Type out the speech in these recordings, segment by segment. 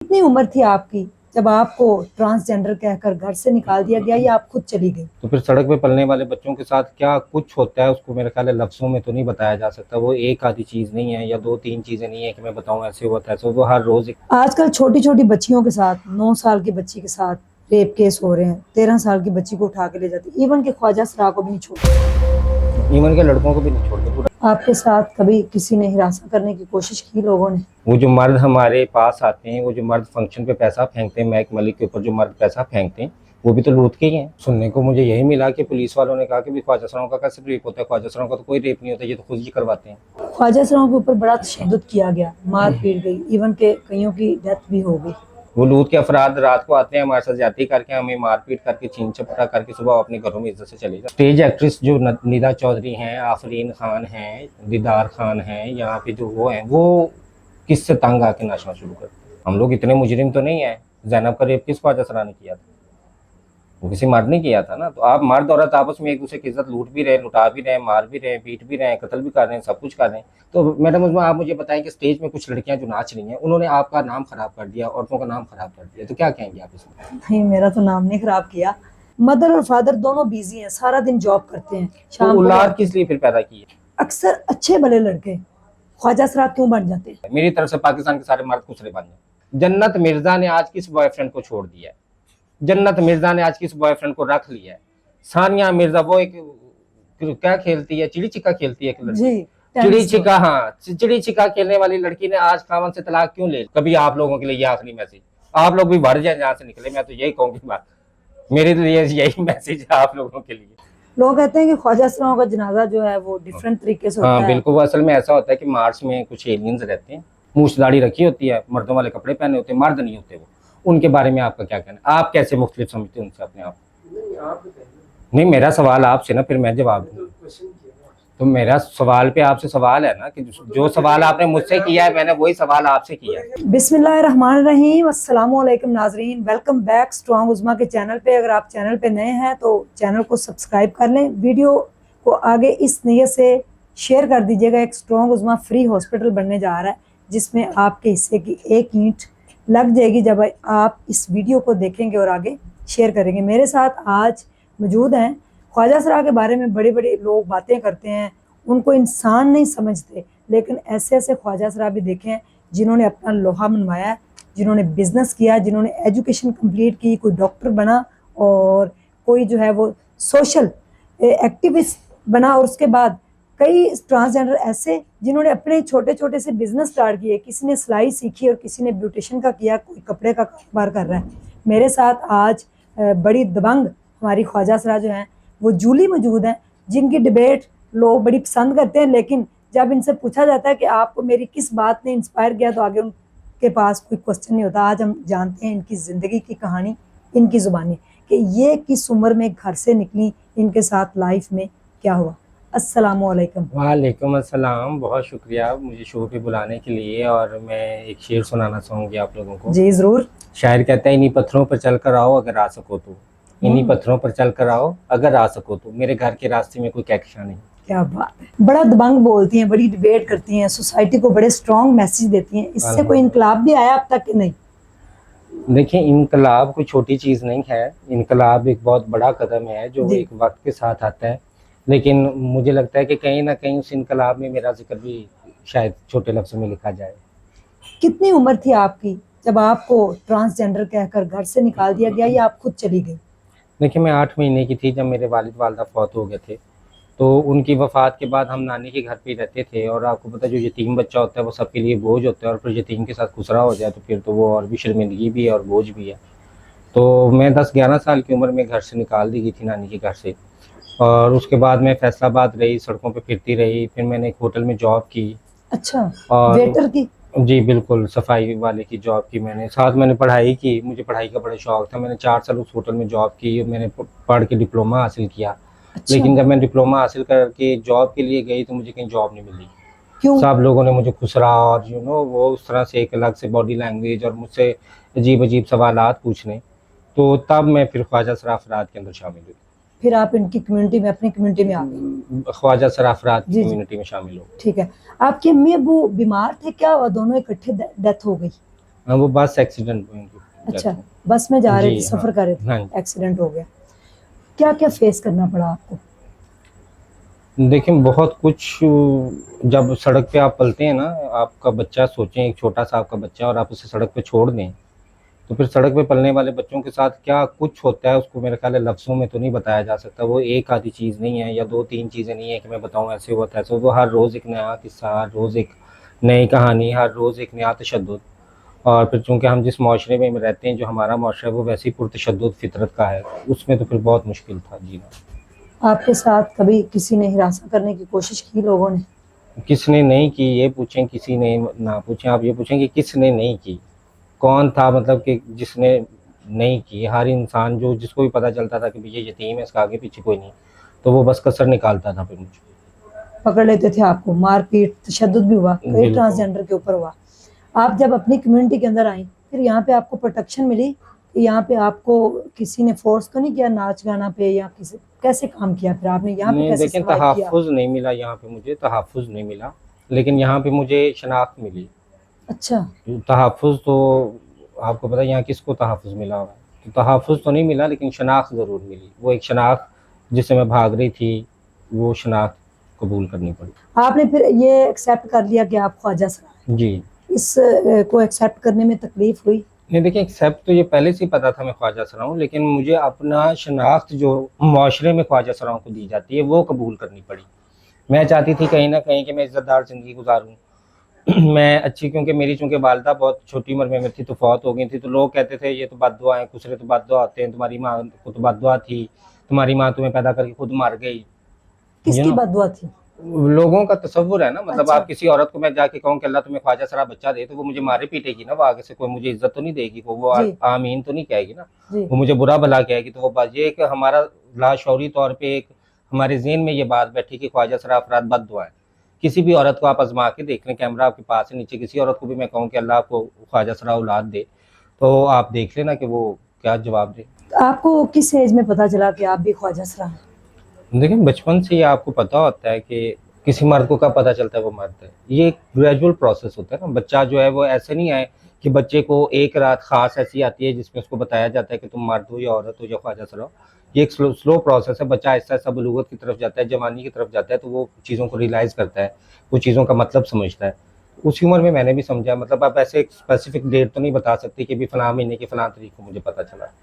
कितनी उम्र थी आपकी जब आपको ट्रांसजेंडर कहकर घर से निकाल दिया गया या आप खुद चली गई? तो फिर सड़क पे पलने वाले बच्चों के साथ क्या कुछ होता है उसको मेरे ख्याल है लफ्ज़ों में तो नहीं बताया जा सकता। वो एक आधी चीज़ नहीं है या 2-3 चीज़ें नहीं है कि मैं बताऊँ ऐसे हुआ था ऐसे हुआ, वो हर रोज़ आजकल छोटी छोटी बच्चियों के साथ 9 साल की बच्ची के साथ रेप केस हो रहे हैं। 13 साल की बच्ची को उठा के ले जाती, इवन के ख्वाजा सरा को भी नहीं छोड़ते। इवन के लड़कों को भी नहीं छोड़ते पूरा। आपके साथ कभी किसी ने हिरासत करने की कोशिश की लोगों ने? वो जो मर्द हमारे पास आते हैं, वो जो मर्द फंक्शन पे पैसा फेंकते हैं, महक मलिक के ऊपर जो मर्द पैसा फेंकते हैं, वो भी तो लूट के ही हैं। सुनने को मुझे यही मिला कि पुलिस वालों ने कहा कि भी ख्वाजा सराओं का कैसे रेप होता है। ख्वाजा सराओं का तो कोई रेप नहीं होता, ये तो खुद ही करवाते हैं। ख्वाजा सराओं के ऊपर बड़ा तशद्दुद किया गया, मार पीट गई, इवन के कईयों की डेथ भी हो गई। वो लूट के अफराद रात को आते हैं, हमारे साथ ज्यादती करके, हमें मारपीट करके, छीन झपटा करके सुबह अपने घरों में इज्जत से चले जाते। स्टेज एक्ट्रेस जो निदा चौधरी हैं, आफरीन खान हैं, दीदार खान हैं, यहाँ पे जो वो हैं, वो किससे तंग आके नाचना शुरू करते हैं। हम लोग इतने मुजरिम तो नहीं है। जैनब का रेप किस ख्वाजा सरा ने किया था? वो किसी मर्द ने किया था ना। तो आप मर्द औरत आपस में एक दूसरे की इज्जत लूट भी रहे, लुटा भी रहे, मार भी रहे, पीट भी रहे, कत्ल भी कर रहे हैं, सब कुछ कर रहे हैं। तो मैडम उसमें आप मुझे बताएं कि स्टेज में कुछ लड़कियां जो नाच रही हैं, उन्होंने आपका नाम खराब कर दिया, औरतों का नाम खराब कर दिया, तो क्या कहेंगे आप इसमें? नहीं, मेरा तो नाम नहीं खराब किया। मदर और फादर दोनों बिजी हैं, सारा दिन जॉब करते हैं, तो शाम को औलाद किस लिए फिर पैदा की है? अक्सर अच्छे भले लड़के ख्वाजा सरा क्यों बन जाते हैं? मेरी तरफ से पाकिस्तान के सारे मर्द खुसरे बन जाए। जन्नत मिर्जा ने आज किस बॉयफ्रेंड को छोड़ दिया है? जन्नत मिर्जा ने आज किस बॉयफ्रेंड को रख लिया है? सानिया मिर्जा वो एक क्या खेलती है, चिड़ी छिक्का खेलती है एक लड़की। जी, चिड़ी छिक्का, हाँ, चिड़ी छिक्का खेलने वाली लड़की ने आज खामन से तलाक क्यों ले? कभी आप लोगों के लिए ये आखिरी मैसेज, आप लोग भी भर जाए जहां से निकले, मैं तो यही कहूंगी बात, मेरे लिए यही मैसेज है आप लोगों के लिए। लोग कहते हैं कि ख्वाजा सराओं का जनाजा जो है वो डिफरेंट तरीके से होता हाँ है। बिल्कुल, वो असल में ऐसा होता है कि मार्स में कुछ एलियंस रहते हैं, मूछ दाढ़ी रखी होती है, मर्दों वाले कपड़े पहने होते हैं, मर्द नहीं होते वो। उनके बारे में आपका क्या कहना है? आप कैसे मुख्तलिफ समझते हैं उनसे अपने आप? नहीं, मेरा सवाल आपसे ना, फिर मैं जवाब दूं। तो मेरा सवाल पे आपसे सवाल है ना कि जो सवाल आपने मुझसे किया है, मैंने वही सवाल आपसे किया है। बिस्मिल्लाहिर्रहमानिर्रहीम, अस्सलाम वालेकुम नाजरीन, वेलकम बैक स्ट्रॉन्ग उज़्मा के चैनल पे। अगर आप चैनल पे नए हैं तो चैनल को सब्सक्राइब कर लें, वीडियो को आगे इस नीयत से शेयर कर दीजिएगा। एक स्ट्रॉन्ग उज़्मा फ्री हॉस्पिटल बनने जा रहा है, जिसमें आपके हिस्से की एक ईंट लग जाएगी जब आप इस वीडियो को देखेंगे और आगे शेयर करेंगे। मेरे साथ आज मौजूद हैं, ख्वाजा सरा के बारे में बड़े बड़े लोग बातें करते हैं, उनको इंसान नहीं समझते, लेकिन ऐसे ऐसे ख्वाजा सरा भी देखे हैं जिन्होंने अपना लोहा मनवाया, जिन्होंने बिजनेस किया, जिन्होंने एजुकेशन कंप्लीट की, कोई डॉक्टर बना और कोई जो है वो सोशल एक्टिविस्ट बना। और उसके बाद कई ट्रांसजेंडर ऐसे जिन्होंने अपने छोटे छोटे से बिजनेस स्टार्ट किए, किसी ने सिलाई सीखी और किसी ने ब्यूटिशियन का किया, कोई कपड़े का कारोबार कर रहा है। मेरे साथ आज बड़ी दबंग हमारी ख्वाजा सरा जो हैं वो जूली मौजूद हैं, जिनकी डिबेट लोग बड़ी पसंद करते हैं, लेकिन जब इनसे पूछा जाता है कि आपको मेरी किस बात ने इंस्पायर किया, तो आगे उनके पास कोई क्वेश्चन नहीं होता। आज हम जानते हैं इनकी ज़िंदगी की कहानी, इनकी ज़ुबानी, कि ये किस उम्र में घर से निकली, इनके साथ लाइफ में क्या हुआ। अस्सलाम वालेकुम। वालेकुम अस्सलाम, बहुत शुक्रिया मुझे शो पे बुलाने के लिए। और मैं एक शेर सुनाना चाहूँगी आप लोगों को। जी ज़रूर। शायर कहता है, इन्हीं पत्थरों पर चल कर आओ अगर आ सको तो, इन्हीं पत्थरों पर चल कर आओ अगर आ सको तो, मेरे घर के रास्ते में कोई कहकशां नहीं। क्या बात है, बड़ा दबंग बोलती हैं, बड़ी डिबेट करती हैं, सोसाइटी को बड़े स्ट्रॉन्ग मैसेज देती हैं। इससे कोई इनकलाब भी आया अब तक कि नहीं? देखिए, इनकलाब कोई छोटी चीज़ नहीं है। इनकलाब एक बहुत बड़ा कदम है जो एक वक्त के साथ आता है, लेकिन मुझे लगता है कि कहीं ना कहीं उस इनकलाब में मेरा जिक्र भी शायद छोटे लफ्ज़ों में लिखा जाए। कितनी उम्र थी आपकी जब आपको ट्रांसजेंडर कहकर घर से निकाल दिया गया या आप खुद चली गई? देखिए, मैं 8 महीने की थी जब मेरे वालिद वालदा फौत हो गए थे। तो उनकी वफ़ात के बाद हम नानी के घर पे ही रहते थे। और आपको पता है, जो यतीम बच्चा होता है वो सबके लिए बोझ होता है, और फिर यतीम के साथ खुसरा हो जाए तो फिर तो वो और भी शर्मिंदगी भी है और बोझ भी है। तो मैं 10-11 साल की उम्र में घर से निकाल दी गई थी नानी के घर से। और उसके बाद मैं फैसलाबाद रही, सड़कों पे फिरती रही। फिर मैंने एक होटल में जॉब की। अच्छा, और वेटर की? जी बिल्कुल, सफाई वाले की जॉब की मैंने। साथ मैंने पढ़ाई की, मुझे पढ़ाई का बड़ा शौक था। मैंने 4 साल उस होटल में जॉब की, मैंने पढ़ के डिप्लोमा हासिल किया। अच्छा। लेकिन जब मैं डिप्लोमा हासिल करके जॉब के लिए गई तो मुझे कहीं जॉब नहीं मिली। क्यों? सब लोगों ने मुझे खुसरा, और वो उस तरह से एक अलग से बॉडी लैंग्वेज और मुझसे अजीब अजीब सवालात पूछने। तो तब मैं फिर ख्वाजा सरा अफराद के अंदर शामिल हुई। फिर आप इनकी कम्युनिटी में, अपनी कम्युनिटी में आ गए? ख्वाजा सरा अफराद की जी, जी। कम्युनिटी में शामिल हो। ठीक है। आपके अम्मी अबू बीमार थे क्या, और दोनों इकट्ठे डेथ हो गई? हाँ, वो बस एक्सीडेंट हुई उनकी। अच्छा, बस में जा रहे जी, थे, सफर हाँ, कर रहे थे, हाँ जी। एक्सीडेंट हो गया। क्या क्या फेस करना पड़ा आपको? देखिए बहुत कुछ, जब सड़क पे आप पलते हैं ना, आपका बच्चा, सोचें एक छोटा सा आपका बच्चा और आप उसे सड़क पे छोड़ दें, तो फिर सड़क पे पलने वाले बच्चों के साथ क्या कुछ होता है उसको मेरे ख्याल है लफ्ज़ों में तो नहीं बताया जा सकता। वो एक आधी चीज़ नहीं है या दो तीन चीज़ें नहीं है कि मैं बताऊँ ऐसे हुआ था ऐसे हुआ। वो हर रोज़ एक नया किस्सा, हर रोज़ एक नई कहानी, हर रोज़ एक नया तशद्दुद। और फिर चूँकि हम जिस माशरे में रहते हैं, जो हमारा माशरा है वो वैसे ही पुरतशद्दुद फितरत का है, उसमें तो फिर बहुत मुश्किल था जीना। आपके साथ कभी किसी ने हिरासा करने की कोशिश की लोगों ने? किसने नहीं की ये पूछें, किसी ने ना पूछें, आप ये पूछें कि किसने नहीं की। कौन था, मतलब कि जिसने नहीं की? हर इंसान जो जिसको भी पता चलता था कि भई ये यतीम है, इसका आगे पीछे कोई नहीं, तो वो बस कसर निकालता था फिर मुझ पकड़ लेते थे आपको, मारपीट, तशद्दुद भी हुआ, पे। कई बिल्कुल। ट्रांसजेंडर के ऊपर हुआ। आप जब अपनी कम्युनिटी के अंदर आई, फिर यहाँ पे आपको प्रोटेक्शन मिली? यहाँ पे आपको किसी ने फोर्स तो नहीं किया नाच गाना पे, या किसी कैसे काम किया, फिर आपने यहाँ पे नहीं कैसे देखें, सर्वाइव किया? तहफ़्फ़ुज़ नहीं मिला यहाँ पे, मुझे तहफ़्फ़ुज़ नहीं मिला, लेकिन यहाँ पे मुझे शनाख्त मिली। अच्छा, तहफ़्फ़ुज़ तो आपको पता है यहाँ किसको तहफ़्फ़ुज़ मिला हुआ है, तो तहफ़्फ़ुज़ तो नहीं मिला लेकिन शनाख्त ज़रूर मिली। वो एक शनाख्त जिससे मैं भाग रही थी, वो शनाख्त कबूल करनी पड़ी। आपने फिर ये एक्सेप्ट कर लिया कि आप ख्वाजा सरा हैं। जी। इस को एक्सेप्ट करने में तकलीफ हुई? नहीं देखिए, एक्सेप्ट तो ये पहले से ही पता था मैं ख्वाजा सरा हूँ, लेकिन मुझे अपना शनाख्त जो माशरे में ख्वाजा सराओं को दी जाती है वो कबूल करनी पड़ी। मैं चाहती थी कहीं न कहीं कि मैं इज़्ज़तदार ज़िंदगी गुज़ारूँ। मैं अच्छी, क्योंकि मेरी चूँकि वालिदा बहुत छोटी उम्र में थी तो फ़ौत हो गई थी, तो लोग कहते थे ये तो बद्दुआ है, खुसरे तो बद्दुआ होते हैं, तुम्हारी माँ को तो बद्दुआ थी, तुम्हारी माँ तुम्हें पैदा करके खुद मर गई। यू किसकी नो, बददुआ थी? लोगों का तसव्वुर है ना, मतलब अच्छा, आप किसी औरत को मैं जाके कहूँ कि अल्लाह तुम्हें ख्वाजा सरा बच्चा दे, तो वो मुझे मारे पीटेगी ना, वो आगे से कोई मुझे इज़्ज़त तो नहीं देगी, वो जी, आमीन तो नहीं कहेगी ना, जी। वो मुझे बुरा भला कहेगी। तो वो बात ये है कि हमारा लाशऊरी तौर पे एक हमारे ज़हन में ये बात बैठी कि ख्वाजा सरा अफ़राद बद्दुआ हैं। किसी भी औरत को आप आज़मा के देख लें, कैमरा आपके पास है नीचे, किसी औरत को भी मैं कहूँ कि अल्लाह आपको ख्वाजा सरा औलाद दे, तो आप देख लेना कि वो क्या जवाब दे। आपको किस एज में पता चला कि आप भी ख्वाजा सरा हैं? देखिए, बचपन से ही आपको पता होता है कि किसी मर्द को कब पता चलता है वो मर्द है। ये एक ग्रेजुअल प्रोसेस होता है ना, बच्चा जो है वो ऐसे नहीं है कि बच्चे को एक रात ख़ास ऐसी आती है जिसमें उसको बताया जाता है कि तुम मर्द हो या औरत हो या ख्वाजा सरा हो। ये एक स्लो प्रोसेस है, बच्चा आहिस्ता-आहिस्ता बुलूगत की तरफ जाता है, जवानी की तरफ जाता है, तो वो चीज़ों को रियलाइज़ करता है, वो चीज़ों का मतलब समझता है। उसी उम्र में मैंने भी समझा, मतलब आप ऐसे एक स्पेसिफिक डेट तो नहीं बता सकते कि अभी फलाँ महीने की फलाँ तारीख को मुझे पता चला।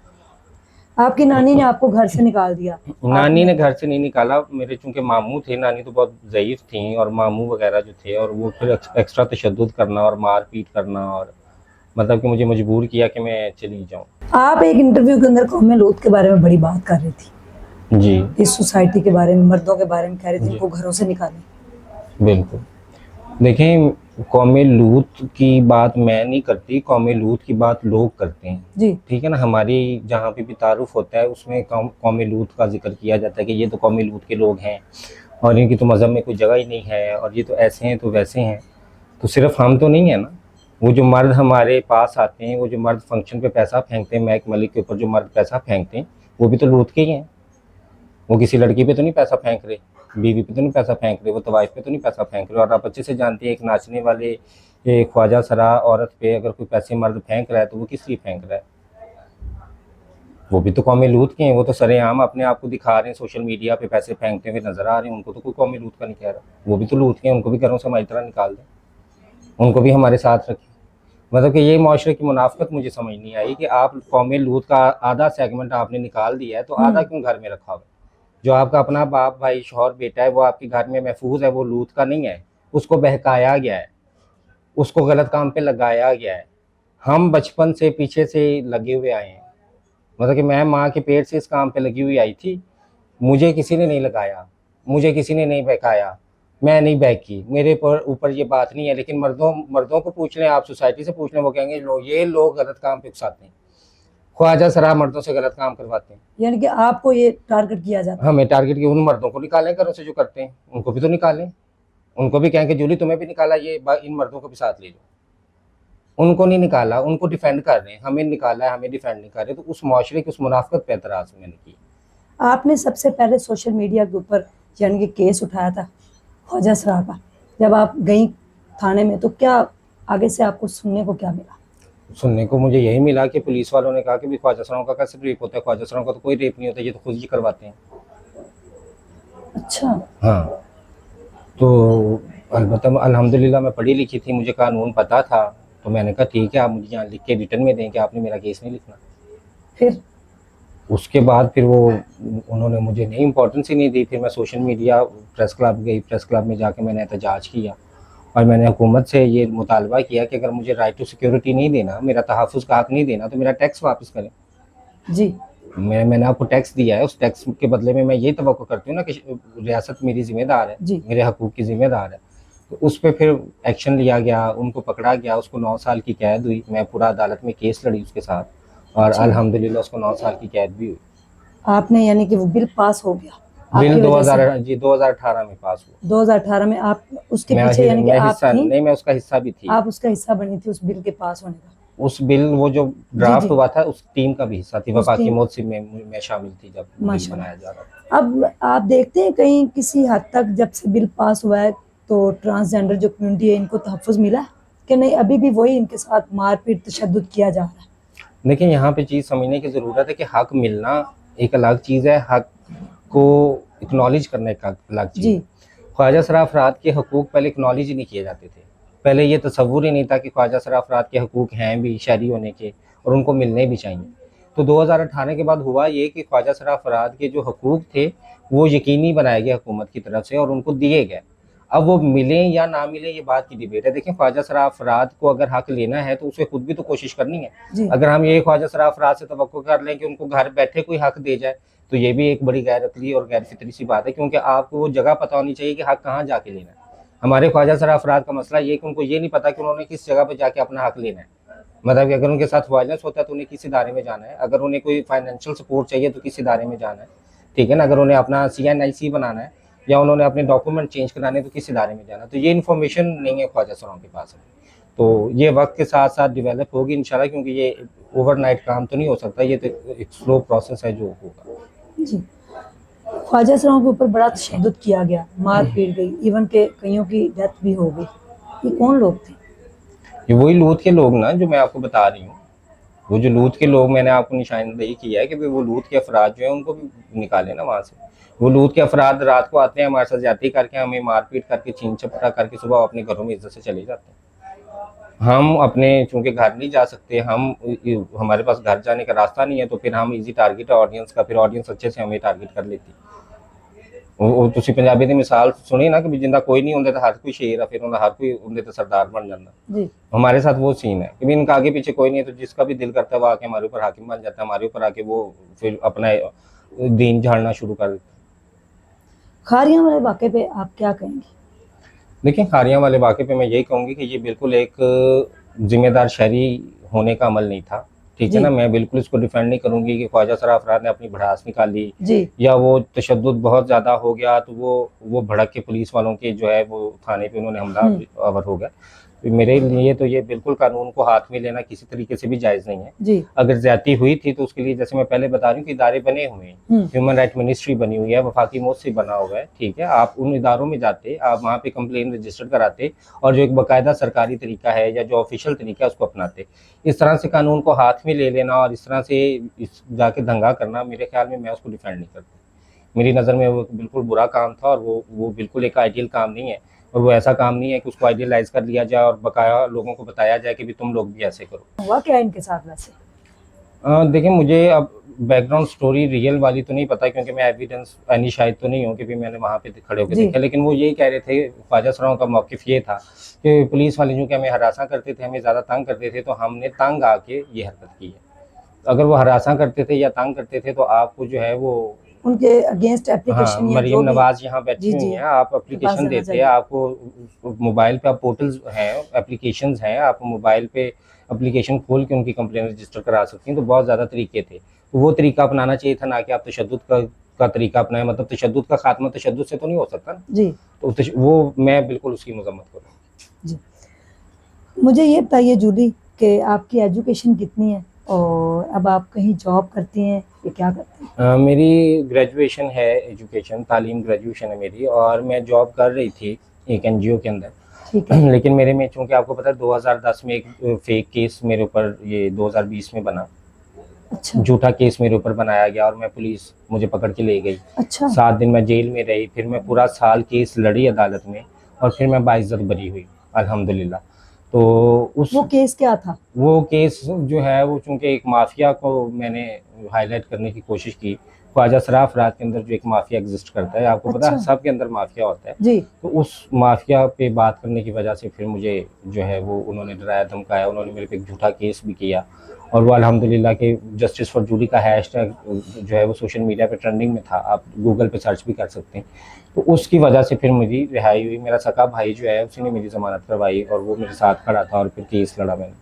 आपकी नानी ने आपको घर से निकाल दिया? नानी आपने ने घर से नहीं निकाला, मेरे चूँकि मामू थे, नानी तो बहुत ज़ईफ़ थीं, और मामू वग़ैरह जो थे, और वो फिर एक्स्ट्रा तशद्दुद करना और मार-पीट करना, और मतलब कि मुझे मजबूर किया कि मैं चली जाऊँ। आप एक इंटरव्यू के अंदर कौम लूत के बारे में बड़ी बात कर रही थी, जी, इस सोसाइटी के बारे में, मर्दों के बारे में कह रही थी जी, इनको घरों से निकालें। बिल्कुल। देखें, कौम लूत की बात मैं नहीं करती, कौम लूत की बात लोग करते हैं, जी, ठीक है ना? हमारी जहाँ पे भी तारुफ़ होता है उसमें कौम लूत का ज़िक्र किया जाता है कि ये तो कौम लूत के लोग हैं, और इनकी तो मज़हब में कोई जगह ही नहीं है, और ये तो ऐसे हैं तो वैसे हैं। तो सिर्फ हम तो नहीं है ना, वो जो मर्द हमारे पास आते हैं, वो जो मर्द फंक्शन पे पैसा फेंकते हैं, महक मलिक के ऊपर जो मर्द पैसा फेंकते हैं, वो भी तो लूत के ही हैं। वो किसी लड़की पे तो नहीं पैसा फेंक रहे, बीवी पे तो नहीं पैसा फेंक रहे, वो तवाइफ पे तो नहीं पैसा फेंक रहे। और आप अच्छे से जानते हैं एक नाचने वाले ख्वाजा सरा औरत पे अगर कोई पैसे मर्द फेंक रहा है तो वो किस लिए फेंक रहा है? वो भी तो कौम लूत के हैं, वो तो सरेआम अपने आप को दिखा रहे हैं, सोशल मीडिया पे पैसे फेंकते हुए नजर आ रहे हैं, उनको तो कोई कौम लूत का नहीं कह रहा। वो भी तो लूत के हैं, उनको भी घरों से हमारी तरह निकाल दें, उनको भी हमारे साथ रखें। मतलब कि ये माशरे की मुनाफ़िकत मुझे समझ नहीं आई कि आप कौम लूत का आधा सेगमेंट आपने निकाल दिया है, तो आधा क्यों घर में रखा हुआ है? जो आपका अपना बाप, भाई, शौहर, बेटा है, वो आपके घर में महफूज है, वो लूत का नहीं है, उसको बहकाया गया है, उसको गलत काम पे लगाया गया है। हम बचपन से पीछे से लगे हुए आए हैं, मतलब कि मैं माँ के पेट से इस काम पे लगी हुई आई थी, मुझे किसी ने नहीं लगाया, मुझे किसी ने नहीं बहकाया, मैं नहीं बहकी, मेरे पर ऊपर ये बात नहीं है। लेकिन मर्दों मर्दों को पूछ लें, आप सोसाइटी से पूछ लें, वो कहेंगे ये लोग गलत काम पे उकसाते हैं, ख्वाजा सरा मर्दों से गलत काम करवाते हैं। यानी कि आपको ये टारगेट किया जाता है? हमें टारगेट किया, उन मर्दों को निकालें घरों से जो करते हैं, उनको भी तो निकालें, उनको भी कहें कि जूली तुम्हें भी निकाला, ये इन मर्दों को भी साथ ले लो। उनको नहीं निकाला, उनको डिफेंड कर रहे हैं, हमें निकाला है, हमें डिफेंड नहीं कर रहे। तो उस माशरे की उस मुनाफिकत पे एतराज़ मैंने की। आपने सबसे पहले सोशल मीडिया के ऊपर यानी कि केस उठाया था ख्वाजा सरा का, जब आप गई थाने में, तो क्या आगे से आपको सुनने को क्या मिला? सुनने को मुझे यही मिला कि पुलिस वालों ने कहा कि भी ख्वाजा सराओं का कैसे रेप होता है, ख्वाजा सराओं का तो कोई रेप नहीं होता, ये तो खुद ही करवाते हैं। अच्छा। हाँ, तो अलबत्ता अल्हम्दुलिल्लाह मैं पढ़ी लिखी थी, मुझे कानून पता था, तो मैंने कहा ठीक है, आप मुझे यहाँ लिख के रिटर्न में दें कि आपने मेरा केस नहीं लिखना। फिर उसके बाद फिर वो उन्होंने मुझे नहीं इम्पोर्टेंस ही नहीं दी। फिर मैं सोशल मीडिया प्रेस क्लब गई, प्रेस क्लब में जाके मैंने एहतजाज किया और मैंने हुकूमत से ये मुतालबा किया कि अगर मुझे राइट टू सिक्योरिटी नहीं देना, मेरा तहफ़्फ़ुज़ का हक़ नहीं देना, तो मेरा टैक्स वापस करें। जी। मैंने आपको टैक्स दिया है, उस टैक्स के बदले में मैं यही तवक्को करती हूँ ना कि रियासत मेरी ज़िम्मेदार है, जी। मेरे हकूक़ की ज़िम्मेदार है। तो उस पे फिर एक्शन लिया गया, उनको पकड़ा गया, उसको 9 साल की कैद हुई। मैं पूरा अदालत में केस लड़ी उसके साथ और अच्छा। अल्हम्दुलिल्लाह उसको 9 साल की कैद भी हुई। आपने यानी कि वो बिल पास हो गया बिल आपकी वजह से? 2018 में पास हुआ। 2018 में आप उसके मैं पीछे यानी कि मैं आप हिस्सा थी? नहीं, मैं उसका हिस्सा भी थी। आप उसका हिस्सा बनी थी उस बिल के पास होने का? उस बिल वो जो जी ड्राफ्ट जी। हुआ था उस टीम का भी हिस्सा थी, उस वफाकी टीम। मोर्चे में मैं शामिल थी जब बिल माशाल्लाह। बनाया जा रहा था। अब आप देखते हैं कहीं किसी हद तक जब से बिल पास हुआ है तो ट्रांसजेंडर जो कम्युनिटी है इनको तहफ़्फ़ुज़ मिला है कि नहीं, अभी भी वही इनके साथ मारपीट तशद्दुद किया जा रहा है? देखिए, यहाँ पे चीज़ समझने की ज़रूरत है कि हक मिलना एक अलग चीज़ है, हक को एक्नॉलेज करने का अलग चीज़ जी। है। ख्वाजा सरा अफराद के हकूक़ पहले एक्नॉलेज ही नहीं किए जाते थे। पहले ये तसव्वुर ही नहीं था कि ख्वाजा सरा अफराद के हकूक़ हैं भी शहरी होने के और उनको मिलने भी चाहिए। तो 2018 के बाद हुआ ये कि ख्वाजा सरा अफराद के जो हकूक़ थे वो यकीनी बनाए गए हुकूमत की तरफ से और उनको दिए गए। अब वो मिलें या ना मिलें ये बात की डिबेट है। देखिए, ख्वाजा सरा अफराद को अगर हक लेना है तो उसे खुद भी तो कोशिश करनी है। जी। अगर हम ये ख्वाजा सरा अफराद से तवक्को कर लें कि उनको घर बैठे कोई हक दे जाए, तो ये भी एक बड़ी गैर अक़ली और गैर फितरी सी बात है, क्योंकि आपको वो जगह पता होनी चाहिए कि हक कहाँ जाके लेना है। हमारे ख्वाजा सरा अफराद का मसला ये है कि उनको ये नहीं पता कि उन्होंने किस जगह पे जाके अपना हक लेना है। मतलब कि अगर उनके साथ वायलेंस होता है तो उन्हें किस इदारे में जाना है, अगर उन्हें कोई फाइनेंशियल सपोर्ट चाहिए तो किस इदारे में जाना है, ठीक है ना? अगर उन्हें अपना CNIC बनाना है या उन्होंने अपने डॉक्यूमेंट चेंज कराने तो किस इदारे में जाना है, तो ये इन्फॉर्मेशन नहीं है ख्वाजा सराओं के पास। तो ये वक्त के साथ साथ डेवलप होगी इंशाल्लाह, क्योंकि ये ओवरनाइट काम तो नहीं हो सकता, ये तो एक स्लो प्रोसेस है जो होगा। जी। ख्वाजा सराओं के ऊपर बड़ा तशद्दुद किया गया, मार पीट गई, इवन के कईयों की डेथ भी हो गई। ये कौन लोग थे? ये वही लूत के लोग ना जो मैं आपको बता रही हूँ, वो जो लूत के लोग मैंने आपको निशानदेही किया है कि वो लूत के अफराद जो है उनको भी निकाले ना वहाँ से। वो लूत के अफराद रात को आते हैं, हमारे साथ ज्यादती करके, हमें मारपीट करके, छीन झपटा करके सुबह अपने घरों में इज्जत से चले जाते हैं। हम अपने चूंकि घर नहीं जा सकते, हमारे पास घर जाने का रास्ता नहीं है, तो फिर हम इजी टारगेट है ऑडियंस का, फिर ऑडियंस अच्छे से हमें टारगेट कर लेती। ਉਹ ਤੁਸੀਂ ਪੰਜਾਬੀ ਦੀ ਮਿਸਾਲ सुनी ना कि भी जिंदा कोई नहीं होंगे तो हर कोई शेर है, फिर हर कोई होंगे तो सरदार बन जाता। जी। हमारे साथ वो सीन है कि भी इनका आगे पीछे कोई नहीं है, तो जिसका भी दिल करता है वो आके हमारे ऊपर हाकिम बन जाता है, हमारे ऊपर आके वो फिर अपना दीन झाड़ना शुरू कर देता है। खारियां वाले वाक़े पे आप क्या कहेंगे? देखिए, खारियां वाले वाक़े पे मैं यही कहूँगी कि ये बिल्कुल एक जिम्मेदार शहरी होने का अमल नहीं था, ठीक है जी। ना? मैं बिल्कुल इसको डिफेंड नहीं करूँगी कि ख्वाजा सरा अफराद ने अपनी भड़ास निकाली जी। या वो तशद्दुद बहुत ज़्यादा हो गया तो वो भड़क के पुलिस वालों के जो है वो थाने पे उन्होंने हमला आवर हो गया। तो मेरे लिए तो ये बिल्कुल कानून को हाथ में लेना किसी तरीके से भी जायज़ नहीं है। जी। अगर ज़्यादती हुई थी तो उसके लिए जैसे मैं पहले बता रही हूँ कि इदारे बने हुए हैं, ह्यूमन राइट मिनिस्ट्री बनी हुई है, वफाकी मोर्चा बना हुआ है, ठीक है? आप उन इदारों में जाते, आप वहाँ पे कंप्लेन रजिस्टर कराते और जो एक बाकायदा सरकारी तरीका है या जो ऑफिशियल तरीका है उसको अपनाते। इस तरह से कानून को हाथ में ले लेना और इस तरह से जाके दंगा करना, मेरे ख्याल में मैं उसको डिफेंड नहीं करता। मेरी नज़र में वो बिल्कुल बुरा काम था और वो बिल्कुल एक आइडियल काम नहीं है और वो ऐसा काम नहीं है कि उसको आइडियलाइज कर लिया जाए और बकाया लोगों को बताया जाए कि भी तुम लोग भी ऐसे करो। हुआ क्या इनके साथ वैसे? देखिए, मुझे अब बैकग्राउंड स्टोरी रियल वाली तो नहीं पता, क्योंकि मैं एविडेंस यानी शायद तो नहीं हूँ कि भी मैंने वहाँ पे खड़े होकर देखा, लेकिन वो यही कह रहे थे, ख्वाजा सराओं का मौक़िफ़ ये था कि पुलिस वाले जो कि हमें हरासा करते थे, हमें ज़्यादा तंग करते थे, तो हमने तंग आके ये हरकत की है। अगर वो हरासा करते थे या तंग करते थे तो आपको जो है वो उनके अगेंस्ट एप्लीकेशन हाँ, या मरियम जो भी नवाज यहाँ बैठी हुई जी हैं, आप पास एप्लीकेशन जाना देते हैं, चाहिए। आपको मोबाइल पे आप पोर्टल्स हैं, एप्लीकेशंस हैं, आप मोबाइल पे एप्लीकेशन खोल के उनकी कंप्लेन रजिस्टर करा सकती हैं, तो बहुत ज़्यादा तरीके थे। तो वो तरीका अपनाना चाहिए था, ना कि आप तशद्दुद का तरीका अपनाएं। मतलब तशद्दुद का खात्मा तशद्दुद से तो नहीं हो सकता ना? जी। तो वो मैं बिल्कुल उसकी मज़म्मत करूँगा। जी। मुझे ये बताइए जूली कि आपकी एजुकेशन कितनी है और अब आप कहीं जॉब करती हैं या क्या करती हैं? मेरी ग्रेजुएशन है, एजुकेशन तालीम ग्रेजुएशन है मेरी, और मैं जॉब कर रही थी एक NGO के अंदर। ठीक है। लेकिन मेरे में चूंकि आपको पता है 2010 में एक फेक केस मेरे ऊपर, ये 2020 में बना, अच्छा झूठा केस मेरे ऊपर बनाया गया और मैं पुलिस मुझे पकड़ के ले गई। अच्छा 7 दिन मैं जेल में रही, फिर मैं पूरा साल केस लड़ी अदालत में और फिर मैं बाइज्जत बरी हुई अल्हम्दुलिल्लाह। तो उस वो केस क्या था? वो केस जो है वो चूंकि एक माफिया को मैंने हाईलाइट करने की कोशिश की। ख्वाजा सराफ रात के अंदर जो एक माफिया एग्जिस्ट करता है, आपको पता है अच्छा। सबके अंदर माफिया होता है। जी। तो उस माफिया पे बात करने की वजह से फिर मुझे जो है वो उन्होंने डराया धमकाया, उन्होंने मेरे पे एक झूठा केस भी किया। और वो अल्हम्दुलिल्लाह के जस्टिस फॉर जूडी का हैशटैग जो है वो सोशल मीडिया पे ट्रेंडिंग में था, आप गूगल पे सर्च भी कर सकते हैं। तो उसकी वजह से फिर मेरी रिहाई हुई। मेरा सका भाई जो है उसी ने मेरी ज़मानत करवाई और वो मेरे साथ खड़ा था और फिर केस लड़ा मैंने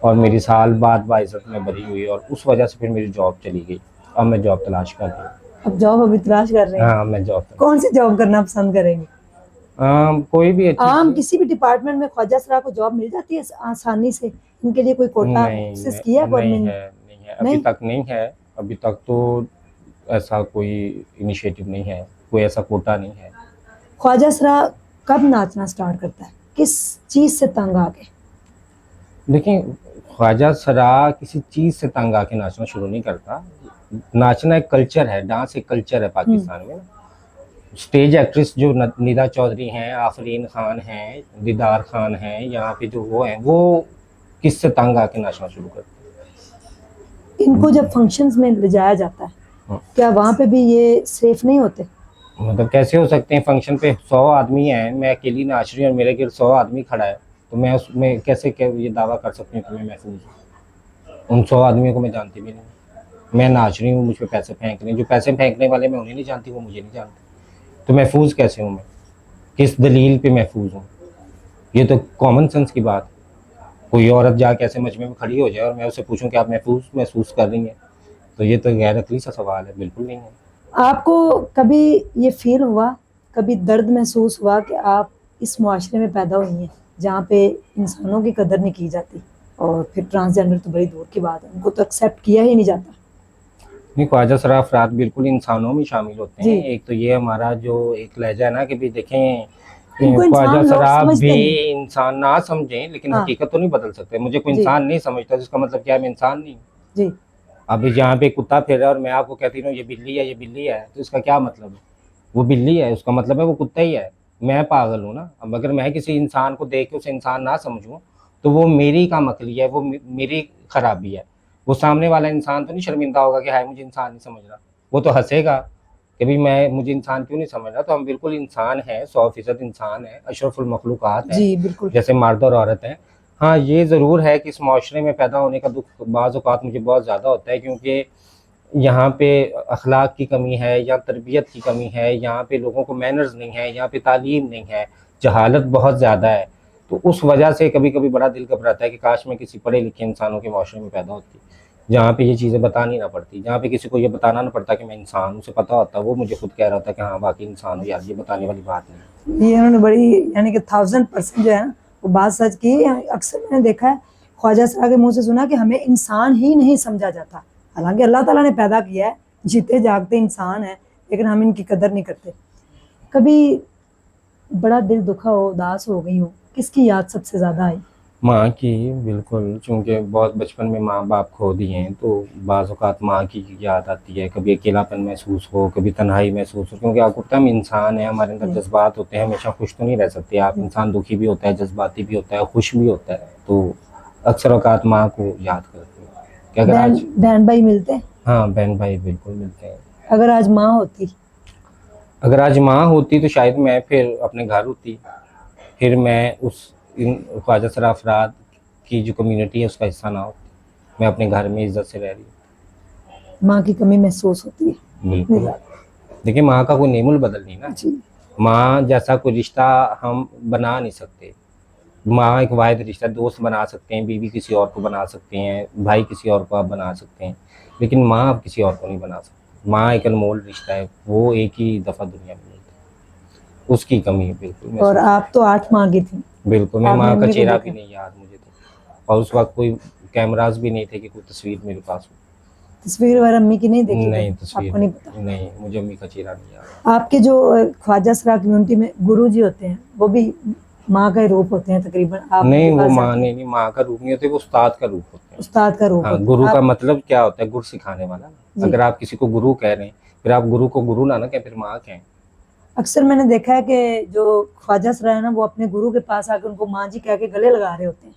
और मेरी साल बाद बाइज्जत में बरी हुई और उस वजह से फिर मेरी जॉब चली गई। अब मैं जॉब तलाश कर रही हूँ। अब जॉब अभी तलाश कर रहे हैं? हाँ, मैं जॉब कौन सी जॉब करना पसंद करेंगे? कोई भी अच्छी आम किसी भी डिपार्टमेंट में ख्वाजा सराफ को जॉब मिल जाती है आसानी से? इनके लिए कोई कोटा नहीं फिक्स किया नहीं गवर्नमेंट ने? है, नहीं है अभी नहीं? तक, नहीं है अभी तक। तो ऐसा कोई इनिशिएटिव नहीं है, कोई ऐसा कोटा नहीं है। ख्वाजा सराफ कब नाचना स्टार्ट करता है? किस चीज से तंग आके? देखिए, ख्वाजा सरा किसी चीज़ से तंग आके नाचना शुरू नहीं करता। नाचना एक कल्चर है, डांस एक कल्चर है पाकिस्तान में। स्टेज एक्ट्रेस जो निदा चौधरी हैं, आफरीन खान हैं, दीदार खान हैं, यहाँ पे जो वो हैं, वो किससे तंग आके नाचना शुरू करते इनको जब फंक्शंस में ले जाया जाता है, हैं। क्या वहाँ पे भी ये सेफ नहीं होते? मतलब कैसे हो सकते हैं? फंक्शन पे 100 आदमी हैं, मैं अकेली नाच रही हूँ और मेरे गिर्द 100 आदमी खड़ा है, तो मैं उसमें कैसे ये दावा कर सकती हूँ कि मैं महफूज हूँ? उन 100 आदमियों को मैं जानती भी नहीं। मैं नाच रही हूँ, मुझ पे पैसे फेंक रहे हैं, जो पैसे फेंकने वाले मैं उन्हें नहीं जानती, वो मुझे नहीं जानते, तो महफूज कैसे हूँ मैं? किस दलील पे महफूज हूँ? ये तो कॉमन सेंस की बात है। कोई औरत जाके ऐसे मजमे में खड़ी हो जाए और मैं उससे पूछूं कि आप महफूज महसूस कर रही हैं, तो ये तो गैर अकली सा सवाल है, बिल्कुल नहीं है। आपको कभी ये फील हुआ, कभी दर्द महसूस हुआ कि आप इस मुआशरे में पैदा हुई हैं जहाँ पे इंसानों की कदर नहीं की जाती, और फिर ट्रांसजेंडर तो बड़ी दूर की बात है, उनको तो एक्सेप्ट किया ही नहीं जाता? नहीं, ख्वाजा सराफ अफराद बिल्कुल इंसानों में शामिल होते जी। हैं। एक तो ये हमारा जो एक लहजा है ना कि भी देखें, इनको इंसान ख्वाजा लोग सराफ समझते भी नहीं। इंसान ना समझें, लेकिन हाँ। हकीकत तो नहीं बदल सकते। मुझे कोई जी। इंसान नहीं समझता, जिसका मतलब क्या है, मैं इंसान नहीं हूँ। जी। अभी जहाँ पे कुत्ता फिर रहा है और मैं आपको कहती हूँ ये बिल्ली है, ये बिल्ली है, तो इसका क्या मतलब है? वो बिल्ली है, उसका मतलब है वो कुत्ता ही है। मैं पागल हूँ ना? अब अगर मैं किसी इंसान को देख के उसे इंसान ना समझूं, तो वो मेरी काम अकली है, वो मेरी खराबी है। वो सामने वाला इंसान तो नहीं शर्मिंदा होगा कि हाय मुझे इंसान नहीं समझ रहा, वो तो हंसेगा कि भाई मैं मुझे इंसान क्यों नहीं समझ रहा। तो हम बिल्कुल इंसान हैं, 100% इंसान है, अशरफुल मखलूकात हैं, जी बिल्कुल। जैसे मर्द और औरत हैं। हाँ, ये ज़रूर है कि इस माशरे में पैदा होने का दुख बाज़ औक़ात मुझे बहुत ज़्यादा होता है, क्योंकि यहाँ पे अखलाक की कमी है या तरबियत की कमी है, यहाँ पे लोगों को मैनर्स नहीं है, यहाँ पे तालीम नहीं है, जहालत बहुत ज़्यादा है। तो उस वजह से कभी कभी बड़ा दिल घबराता है कि काश मैं किसी पढ़े लिखे इंसानों के माशरे में पैदा होती, जहाँ पे ये चीज़ें बतानी ना पड़ती, जहाँ पे किसी को ये बताना ना पड़ता कि मैं इंसान, उसे पता होता, वो मुझे खुद कह रहा होता कि हाँ वाकई इंसान हो यार, ये बताने वाली बात नहीं। ये उन्होंने बड़ी, यानी कि 1000% जो है ना वो बात सच की। अक्सर मैंने देखा है, ख्वाजा सरा के मुंह से सुना कि हमें इंसान ही नहीं समझा जाता, हालांकि अल्लाह ताला ने पैदा किया है, जीते जागते इंसान है, लेकिन हम इनकी कदर नहीं करते। कभी बड़ा दिल दुखा हो, उदास हो गई हो, किसकी याद सबसे ज्यादा आई? माँ की, बिल्कुल, चूँकि बहुत बचपन में माँ बाप खो दिए हैं, तो बाज़ औक़ात माँ की याद आती है। कभी अकेलापन महसूस हो, कभी तन्हाई महसूस हो, क्योंकि आपको पता है हम इंसान हैं, हमारे अंदर जज्बात होते हैं, हमेशा खुश तो नहीं रह सकते आप। इंसान दुखी भी होता है, जज्बाती भी होता है, खुश भी होता है। तो अक्सर औक़ात माँ को याद करते हैं कि अगर आज बहन भाई मिलते हैं? हाँ, बहन भाई बिल्कुल मिलते हैं। अगर आज माँ होती? अगर आज माँ होती तो शायद मैं फिर अपने घर होती, फिर मैं उस ख्वाजा सरा अफराद की जो कम्युनिटी है उसका हिस्सा ना होती, मैं अपने घर में इज्जत से रह रही हूँ। माँ की कमी महसूस होती है? बिल्कुल। देखिए, माँ का कोई नेमुल बदल नहीं ना। जी। माँ जैसा कोई रिश्ता हम बना नहीं सकते। माँ एक वाहिद रिश्ता, दोस्त बना सकते हैं, बीवी किसी और को बना सकते हैं, भाई किसी और को आप बना सकते हैं, लेकिन माँ आप किसी और को नहीं बना सकते। माँ एक अनमोल रिश्ता है, वो एक ही दफ़ा दुनिया में मिलता है, उसकी कमी है बिल्कुल। और आप तो 8 माँ की थी। बिल्कुल, मैं आपने माँ का मम्मी को चेहरा देखा? भी नहीं याद मुझे तो, और उस वक्त कोई कैमरास भी नहीं थे कि कोई तस्वीर मेरे पास हो। तस्वीर वगैरह अम्मी की नहीं देखी? नहीं, तस्वीर आपको नहीं पता? नहीं, मुझे अम्मी का चेहरा नहीं याद। आपके जो ख्वाजा सरा कम्युनिटी में गुरु जी होते हैं, वो भी माँ का ही रूप होते हैं तकरीबन। आप नहीं, उनके वो पास माँ जाते हैं, नहीं माँ का रूप नहीं होते, वो उस्ताद का रूप होते हैं। उस्ताद का रूप हाँ, होते गुरु हैं का आप। मतलब क्या होता है? गुर सिखाने वाला। जी। अगर आप किसी को गुरु कह रहे हैं, फिर आप गुरु को गुरु ना कहें, फिर माँ कहें। अक्सर मैंने देखा है कि जो ख्वाजा सरा है ना, वो अपने गुरु के पास आकर उनको माँ जी कह के गले लगा रहे होते हैं।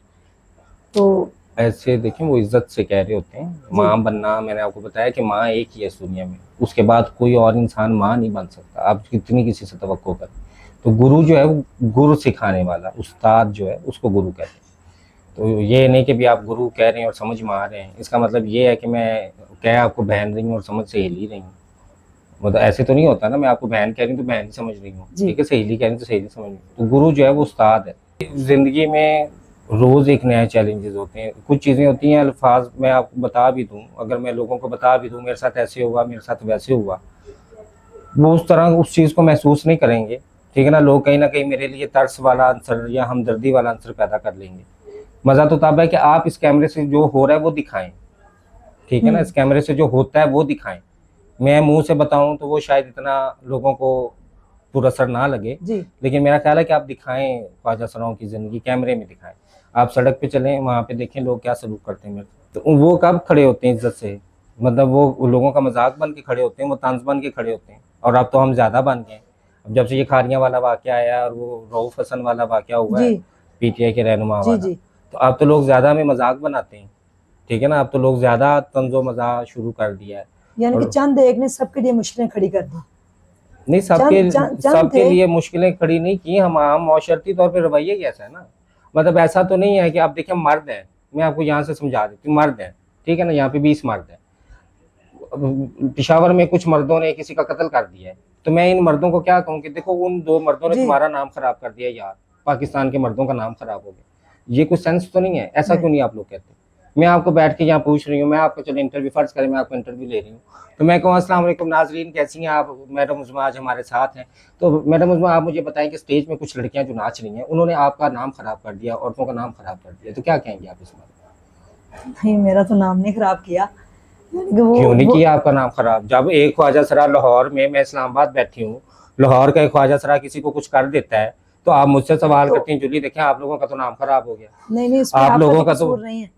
तो ऐसे देखिए, वो इज्जत से कह रहे होते हैं। जी। माँ बनना, मैंने आपको बताया कि माँ एक ही है इस दुनिया में, उसके बाद कोई और इंसान माँ नहीं बन सकता, आप कितनी किसी से तवक्को करें। तो गुरु जो है वो गुरु सिखाने वाला, उस्ताद जो है उसको गुरु कहते हैं। तो ये नहीं कि भी आप गुरु कह रहे हैं और समझ में आ रहे हैं, इसका मतलब ये है कि मैं कह आपको बहन रही हूँ और समझ सहेली रही हूँ। मतलब ऐसे तो नहीं होता ना, मैं आपको बहन कह रही हूँ तो बहन ही समझ रही हूँ, जी। ठीक है, सहेली कह रही हूँ तो सहेली समझ रही हूँ। तो गुरु जो है वो उस्ताद है। जिंदगी में रोज एक नया चैलेंजेस होते हैं, कुछ चीजें होती हैं, अल्फाज मैं आपको बता भी दूं, अगर मैं लोगों को बता भी दूं मेरे साथ ऐसे हुआ, मेरे साथ वैसे हुआ, वो उस तरह उस चीज को महसूस नहीं करेंगे, ठीक है ना। लोग कहीं ना कहीं मेरे लिए तर्स वाला आंसर या हमदर्दी वाला आंसर पैदा कर लेंगे। मजा तो तब है कि आप इस कैमरे से जो हो रहा है वो दिखाएं, ठीक है ना, इस कैमरे से जो होता है वो दिखाएं। मैं मुंह से बताऊं तो वो शायद इतना लोगों को पुरअसर ना लगे, जी। लेकिन मेरा ख्याल है कि आप दिखाएं ख्वाजा सराओं की जिंदगी, कैमरे में दिखाएं। आप सड़क पे चलें, वहां पे देखें लोग क्या सलूक करते हैं मेरे से। तो वो कब खड़े होते हैं इज्जत से, मतलब वो लोगों का मजाक बन के खड़े होते हैं, वो तंज बन के खड़े होते हैं। और अब तो हम ज्यादा बन गए हैं। अब जब से ये खारियां वाला वाकया आया और वो रऊफ हसन वाला वाकया हुआ है, जी। पीटीआई के रहनुमा जी। वाला, जी। तो अब तो लोग ज्यादा में मजाक बनाते हैं, ठीक है ना। अब तो लोग ज्यादा तंजो मजाक शुरू कर दिया है। यानी कि और चंद एक ने सबके लिए मुश्किलें खड़ी कर दी। नहीं, चंद सबके थे। लिए मुश्किलें खड़ी नहीं की। हम मौशरती तौर पे रवैया ही ऐसा है ना। मतलब ऐसा तो नहीं है कि आप देखिए मर्द हैं, मैं आपको यहाँ से समझा देती हूँ, मर्द हैं, ठीक है ना, यहाँ पे 20 मर्द हैं। पिशावर में कुछ मर्दों ने किसी का कत्ल कर दिया है, तो मैं इन मर्दों को क्या कहूँ कि देखो उन 2 मर्दों ने जी। तुम्हारा नाम खराब कर दिया यार, पाकिस्तान के मर्दों का नाम खराब हो गया। ये कुछ सेंस तो नहीं है? ऐसा नहीं। क्यों नहीं आप लोग कहते? मैं आपको बैठ के यहाँ पूछ रही हूँ, मैं आपको चलो इंटरव्यू, फर्ज करें मैं आपको इंटरव्यू ले रही हूँ, तो मैं कहूँ अस्सलाम वालेकुम नाजरीन, कैसी हैं आप? मैडम उज़्मा आज हमारे साथ हैं। तो मैडम उज़्मा आप मुझे बताएं कि स्टेज में कुछ लड़कियां जो नाच रही हैं उन्होंने आपका नाम खराब कर दिया, औरतों का नाम खराब कर दिया, तो क्या कहेंगे आप इस बारे में? नहीं, मेरा तो नाम नहीं खराब किया। यानी कि क्यों नहीं किया आपका नाम खराब? जब एक ख्वाजा सरा लाहौर में, मैं इस्लामाबाद बैठी हूँ, लाहौर का एक ख्वाजा सरा किसी को कुछ कर देता है तो आप मुझसे सवाल तो करती हैं, जूली देखें आप लोगों का तो नाम खराब हो गया। नहीं नहीं, इसमें आप आपका लोगों तो का तो कसूर नहीं है।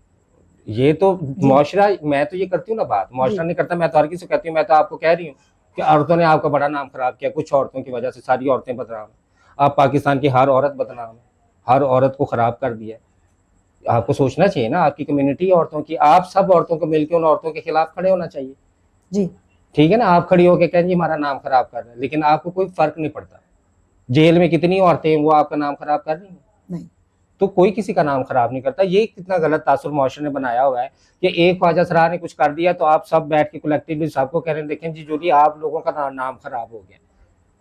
ये तो जी। मुआशरा, मैं तो ये करती हूँ ना बात, मुआशरा जी। नहीं करता, मैं तो हर किसी को कहती हूँ। मैं तो आपको कह रही हूँ कि औरतों ने आपका बड़ा नाम खराब किया, कुछ औरतों की वजह से सारी औरतें बदनाम हैं। आप पाकिस्तान की हर औरत बदनाम है, हर औरत को खराब कर दिया। आपको सोचना चाहिए ना, आपकी कम्युनिटी औरतों की, आप सब औरतों को मिलकर उन औरतों के खिलाफ खड़े होना चाहिए, जी। ठीक है ना। आप खड़ी होकर कहें जी हमारा नाम खराब कर रहे हैं, लेकिन आपको कोई फर्क नहीं पड़ता। जेल में कितनी औरतें हैं वो आपका नाम खराब कर रही हैं, नहीं। तो कोई किसी का नाम खराब नहीं करता। ये कितना गलत तासुर मुआशरे ने बनाया हुआ है कि एक ख्वाजा सरार ने कुछ कर दिया तो आप सब बैठ के कलेक्टिवली सबको कह रहे हैं देखें जी जो भी आप लोगों का नाम खराब हो गया।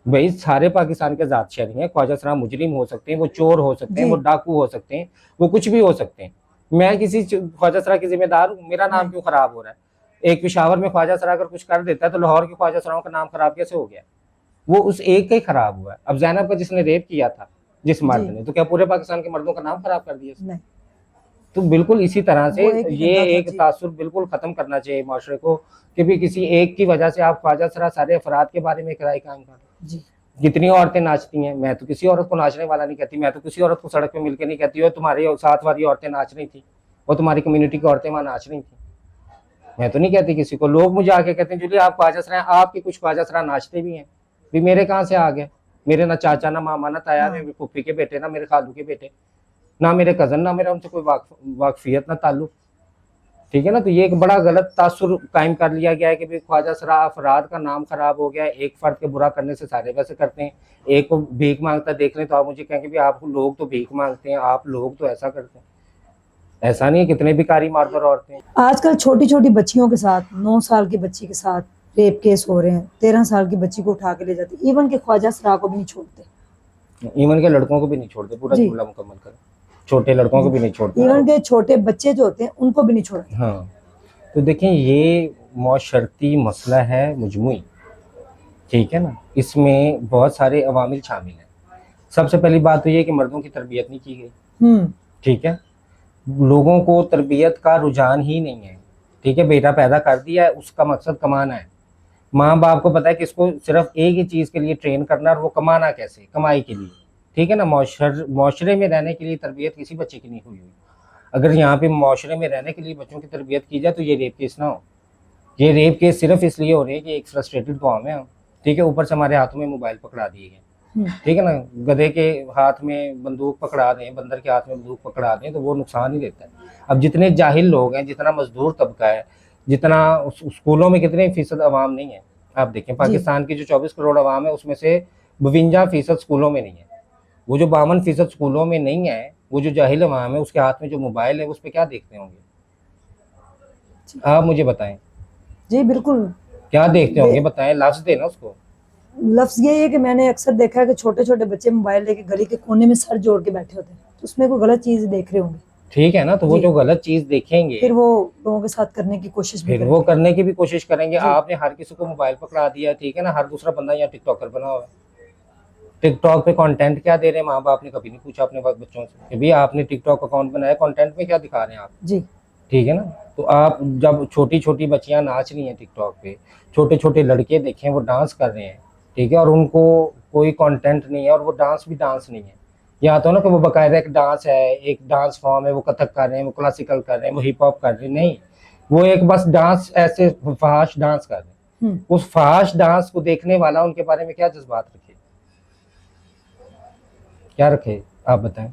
भाई सारे पाकिस्तान के जात शहरी हैं, ख्वाजा सरार मुजरिम हो सकते हैं, वो चोर हो सकते हैं, जी। वो डाकू हो सकते हैं, वो कुछ भी हो सकते हैं। मैं किसी ख्वाजा सरार की जिम्मेदार हूँ? मेरा नाम नहीं। क्यों खराब हो रहा है? एक पिशावर में ख्वाजा सरार अगर कुछ कर देता है तो लाहौर के ख्वाजा सराओं का नाम खराब कैसे हो गया? वो उस एक का ही खराब हुआ है। अब जैनब का जिसने रेप किया था जिस मर्द जी। ने, तो क्या पूरे पाकिस्तान के मर्दों का नाम खराब कर दिया? नहीं, तो बिल्कुल इसी तरह से वो एक ही ये गंदा था। एक जी। तासुर बिल्कुल खत्म करना चाहिए माशरे को कि भी किसी एक की वजह से आप ख्वाजा सरा सारे अफराद के बारे में एक राय कायम कर। जी। कितनी औरतें नाचती हैं, मैं तो किसी औरत को नाचने वाला नहीं कहती, मैं तो किसी औरत को सड़क पे मिलकर नहीं कहती हो तुम्हारे साथ वाली औरतें नाच रही थी, और तुम्हारी कम्युनिटी की औरतें वहां नाच रही थी, मैं तो नहीं कहती किसी को। लोग मुझे आके कहते हैं जूली आप ख्वाजा सरा हैं, आपके कुछ ख्वाजा सरा नाचते भी हैं, भी मेरे कहाँ से आ गए? मेरे ना चाचा ना मामा ना ताया, हाँ। मेरे फूफी के बेटे ना मेरे खालू के बेटे, ना मेरे कजन, ना मेरा उनसे कोई वाकफियत ना ताल्लुक, ठीक है ना। तो ये एक बड़ा गलत तासुर कायम कर लिया गया है कि भाई ख्वाजा सरा अफराद का नाम खराब हो गया है। एक फर्द के बुरा करने से सारे वैसे करते हैं, एक को भीख मांगता देख लें तो आप मुझे कहेंगे भी आप लोग तो भीख मांगते हैं, आप लोग तो ऐसा करते हैं। ऐसा नहीं है, कितने भिखारी मारदर औरतें। आजकल छोटी छोटी बच्चियों के साथ, 9 साल की बच्ची के साथ रेप केस हो रहे हैं, 13 साल की बच्ची को उठा के ले जाते, इवन के ख्वाजा सरा को भी नहीं छोड़ते। इवन के लड़कों को भी नहीं छोड़ते, पूरा जी। जुमला मुकम्मल करें, छोटे लड़कों को भी नहीं छोड़ते, इवन के छोटे बच्चे जो होते हैं उनको भी नहीं छोड़ते। हाँ। तो देखें ये मौशरती मसला है मजमुई, ठीक है ना, इसमें बहुत सारे अवामिल शामिल हैं। सबसे पहली बात तो ये कि मर्दों की तरबियत नहीं की गई, ठीक है, लोगों को तरबियत का रुझान ही नहीं है, ठीक है। बेटा पैदा कर दिया है, उसका मकसद कमाना है। माँ बाप को पता है कि इसको सिर्फ एक ही चीज़ के लिए ट्रेन करना है, और वो कमाना कैसे, कमाई के लिए, ठीक है ना। माशरे में रहने के लिए तरबियत किसी बच्चे की नहीं हुई हुई। अगर यहाँ पे माशरे में रहने के लिए बच्चों की तरबियत की जाए तो ये रेप केस ना हो। ये रेप केस सिर्फ इसलिए हो रहे हैं कि एक फ्रस्ट्रेटेड कौम है हम, ठीक है, ऊपर से हमारे हाथों में मोबाइल पकड़ा दिए गए, ठीक है ना। गधे के हाथ में बंदूक पकड़ा दें, बंदर के हाथ में बंदूक पकड़ा दें तो वो नुकसान ही देता है। अब जितने जाहिल लोग हैं, जितना मजदूर तबका है, जितना स्कूलों में कितने फीसद अवाम नहीं है। आप देखें पाकिस्तान की जो 24 करोड़ अवाम है उसमें से 52% स्कूलों में नहीं है। वो जो 52% स्कूलों में नहीं है, वो जो जाहिल अवाम है उसके हाथ में जो मोबाइल है उस पर क्या देखते होंगे, आप मुझे बताएं। जी बिल्कुल। क्या देखते होंगे बताएं, लफ्ज देना उसको। लफ्ज ये है कि मैंने अक्सर देखा है कि छोटे छोटे बच्चे मोबाइल लेके गली के कोने में सर जोड़ के बैठे होते हैं, तो उसमें कोई गलत चीज देख रहे होंगे। ठीक है ना, तो वो जो गलत चीज देखेंगे फिर वो लोगों के साथ करने की कोशिश भी फिर करेंगे। वो करने की भी कोशिश करेंगे। आपने हर किसी को मोबाइल पकड़ा दिया, ठीक है ना, हर दूसरा बंदा यहाँ टिकटॉकर बना हुआ है। टिकटॉक पे कंटेंट क्या दे रहे हैं, माँ बाप ने कभी नहीं पूछा अपने बच्चों से कि भाई आपने टिकटॉक अकाउंट बनाया, कंटेंट में क्या दिखा रहे हैं आप जी। ठीक है ना। तो आप जब छोटी छोटी बच्चियां नाच रही हैं टिकटॉक पे, छोटे छोटे लड़के देखें वो डांस कर रहे हैं, ठीक है, और उनको कोई कंटेंट नहीं है और वो डांस भी डांस नहीं है। या तो ना कि वो बाकायदा एक डांस है, एक डांस फॉर्म है, वो कथक कर रहे हैं, वो क्लासिकल कर रहे हैं, वो हिप हॉप कर रहे हैं, नहीं, वो एक बस डांस, ऐसे फहाश डांस कर रहे हैं। उस फहाश डांस को देखने वाला उनके बारे में क्या जज्बात रखे, क्या रखे, आप बताएं।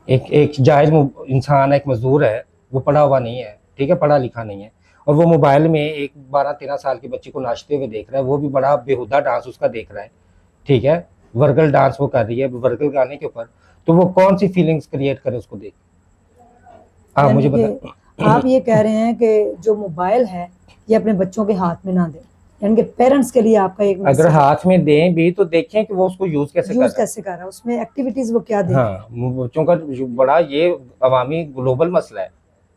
एक जायज इंसान है, एक मजदूर है, वो पढ़ा हुआ नहीं है, ठीक है, पढ़ा लिखा नहीं है, और वो मोबाइल में एक 12-13 साल के बच्चे को नाचते हुए देख रहा है, वो भी बड़ा बेहुदा डांस उसका देख रहा है, ठीक है, वर्गल डांस वो कर रही है वर्गल गाने के ऊपर, तो वो कौन सी फीलिंग्स क्रिएट करे उसको देख, आप मुझे बताएं। आप ये कह रहे हैं कि जो मोबाइल है ये अपने बच्चों के हाथ में ना दें, यानी कि पेरेंट्स के लिए आपका एक अगर हाथ में दें भी तो देखें कि वो उसको यूज कैसे कर रहा है, उसमें एक्टिविटीज वो क्या दे। हाँ, बच्चों का बड़ा ये अवामी ग्लोबल मसला है,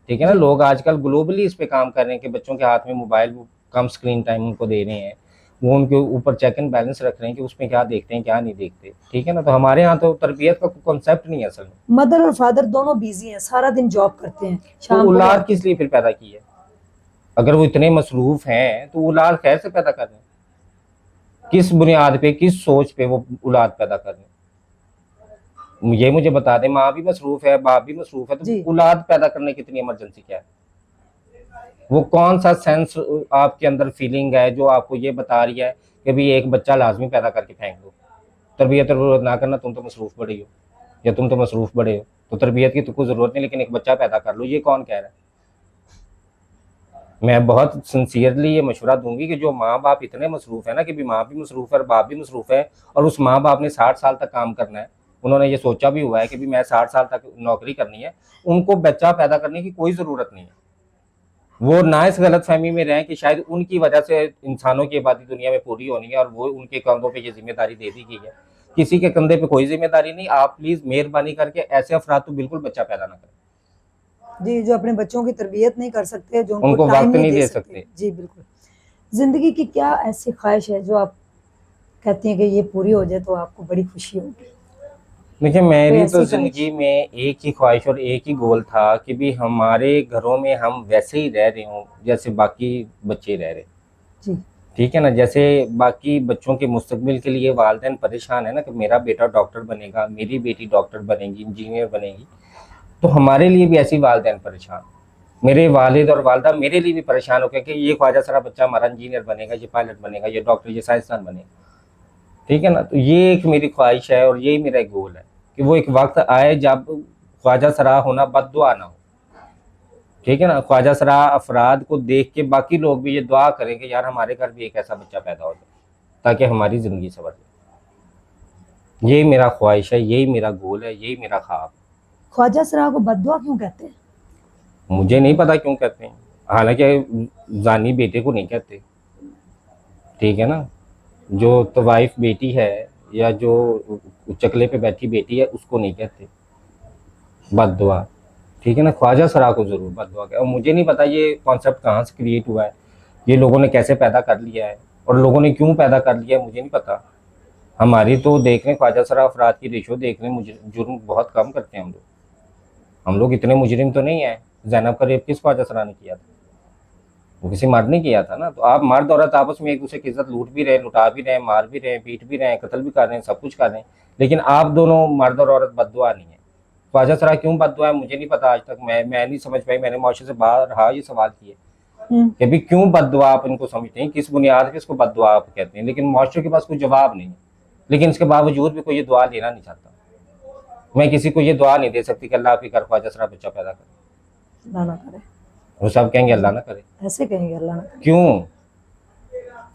ठीक है ना। लोग आजकल ग्लोबली इस पे काम कर रहे हैं कि बच्चों के हाथ में मोबाइल, कम स्क्रीन टाइम उनको दे रहे हैं, वो उनके ऊपर चेक एंड बैलेंस रख रहे हैं कि उसमें क्या देखते हैं क्या नहीं देखते, ठीक है ना। तो हमारे यहाँ तो तरबियत का कॉन्सेप्ट नहीं है असल में। मदर और फादर दोनों बिजी हैं, सारा दिन जॉब करते हैं, तो औलाद किस लिए फिर पैदा की है? अगर वो इतने मसरूफ हैं तो औलाद खैर से पैदा कर रहे हैं, किस बुनियाद पे, किस सोच पे वो औलाद पैदा कर रहे हैं, ये मुझे बता दें। माँ भी मसरूफ है, बाप भी मसरूफ है, तो औलाद पैदा करने की इतनी इमरजेंसी क्या है? वो कौन सा सेंस आपके अंदर फीलिंग है जो आपको ये बता रही है कि भाई एक बच्चा लाजमी पैदा करके फेंक दो, तरबियत ना करना, तुम तो मसरूफ बड़े हो या तुम तो मसरूफ बड़े हो, तो तरबियत की तो कोई ज़रूरत नहीं, लेकिन एक बच्चा पैदा कर लो, ये कौन कह रहा है? मैं बहुत सिंसियरली ये मशवरा दूंगी कि जो माँ बाप इतने मसरूफ है ना कि भी माँ भी मसरूफ है और बाप भी मसरूफ है, और उस माँ बाप ने 60 साल तक काम करना है, उन्होंने ये सोचा भी हुआ है कि भी मैं 60 साल तक नौकरी करनी है, उनको बच्चा पैदा करने की कोई ज़रूरत नहीं है। वो ना इस गलत फहमी में रहें कि शायद उनकी वजह से इंसानों की आबादी दुनिया में पूरी होनी है और वो उनके कंधों पे ये जिम्मेदारी दे दी गई है। किसी के कंधे पे कोई जिम्मेदारी नहीं। आप प्लीज़ मेहरबानी करके ऐसे अफराद तो बिल्कुल बच्चा पैदा ना करें जी, जो अपने बच्चों की तरबियत नहीं कर सकते, जो उनको वक्त नहीं दे सकते। जी बिल्कुल। जिंदगी की क्या ऐसी ख्वाहिश है जो आप कहती हैं कि ये पूरी हो जाए तो आपको बड़ी खुशी होगी? देखिए, मेरी तो जिंदगी में एक ही ख्वाहिश और एक ही गोल था कि भी हमारे घरों में हम वैसे ही रह रहे हों जैसे बाकी बच्चे रह रहे, जी ठीक है ना। जैसे बाकी बच्चों के मुस्तकबिल के लिए वालिदैन परेशान है ना कि मेरा बेटा डॉक्टर बनेगा, मेरी बेटी डॉक्टर बनेगी, इंजीनियर बनेगी, तो हमारे लिए भी ऐसी वालिदैन परेशान, मेरे वालिद और वालदा मेरे लिए भी परेशान हो गए कि ये ख्वाजा सरा बच्चा हमारा इंजीनियर बनेगा, ये पायलट बनेगा, ये डॉक्टर, ये साइंसदान बनेगा, ठीक है ना। तो ये एक मेरी ख्वाहिश है और यही मेरा एक गोल है कि वो एक वक्त आए जब ख्वाजा सरा होना बद्दुआ ना हो, ठीक है ना। ख्वाजा सरा अफराद को देख के बाकी लोग भी ये दुआ करें कि यार हमारे घर भी एक ऐसा बच्चा पैदा हो जाए ताकि हमारी ज़िंदगी सवर जाए। यही मेरा ख्वाहिश है, यही मेरा गोल है, यही मेरा ख्वाब। ख्वाजा सरा को बद्दुआ क्यों कहते हैं? मुझे नहीं पता क्यों कहते हैं, हालांकि जानी बेटे को नहीं कहते, ठीक है ना। जो तवाइफ बेटी है या जो चकले पे बैठी बेटी है उसको नहीं कहते बद्दुआ, ठीक है ना। ख्वाजा सरा को ज़रूर बद्दुआ कहते। और मुझे नहीं पता ये कॉन्सेप्ट कहाँ से क्रिएट हुआ है, ये लोगों ने कैसे पैदा कर लिया है और लोगों ने क्यों पैदा कर लिया है, मुझे नहीं पता। हमारी तो देख रहे ख्वाजा सरा अफराद की रेशो देख रहे, मुझे जुर्म बहुत कम करते हैं हम लोग इतने मुजरिम तो नहीं है। ज़ैनब का रेप किस ख्वाजा सरा ने किया था? वो किसी मर्द ने किया था ना। तो आप मर्द औरत आपस में एक दूसरे की इज्जत लूट भी रहे हैं, लुटा भी रहे हैं, मार भी रहे हैं, पीट भी रहे हैं, कत्ल भी कर रहे हैं, सब कुछ कर रहे हैं, लेकिन आप दोनों मर्द और औरत बद्दुआ नहीं है। ख्वाजा सरा क्यों बद्दुआ है मुझे नहीं पता, आज तक मैं नहीं समझ पाई। मैंने मुआशरे से बाहर रहा ये सवाल किए कि भाई क्यों बद्दुआ आप इनको समझते हैं, किस बुनियाद पे इसको बद्दुआ आप कहते हैं, लेकिन मुआशरे के पास कोई जवाब नहीं है। लेकिन इसके बावजूद भी कोई ये दुआ लेना नहीं चाहता। मैं किसी को ये दुआ नहीं दे सकती कि अल्लाह आपके घर ख्वाजा सरा बच्चा पैदा करे, अल्लाह ना करे। वो सब कहेंगे अल्लाह ना करे। ऐसे कहेंगे अल्लाह ना करे। क्यों,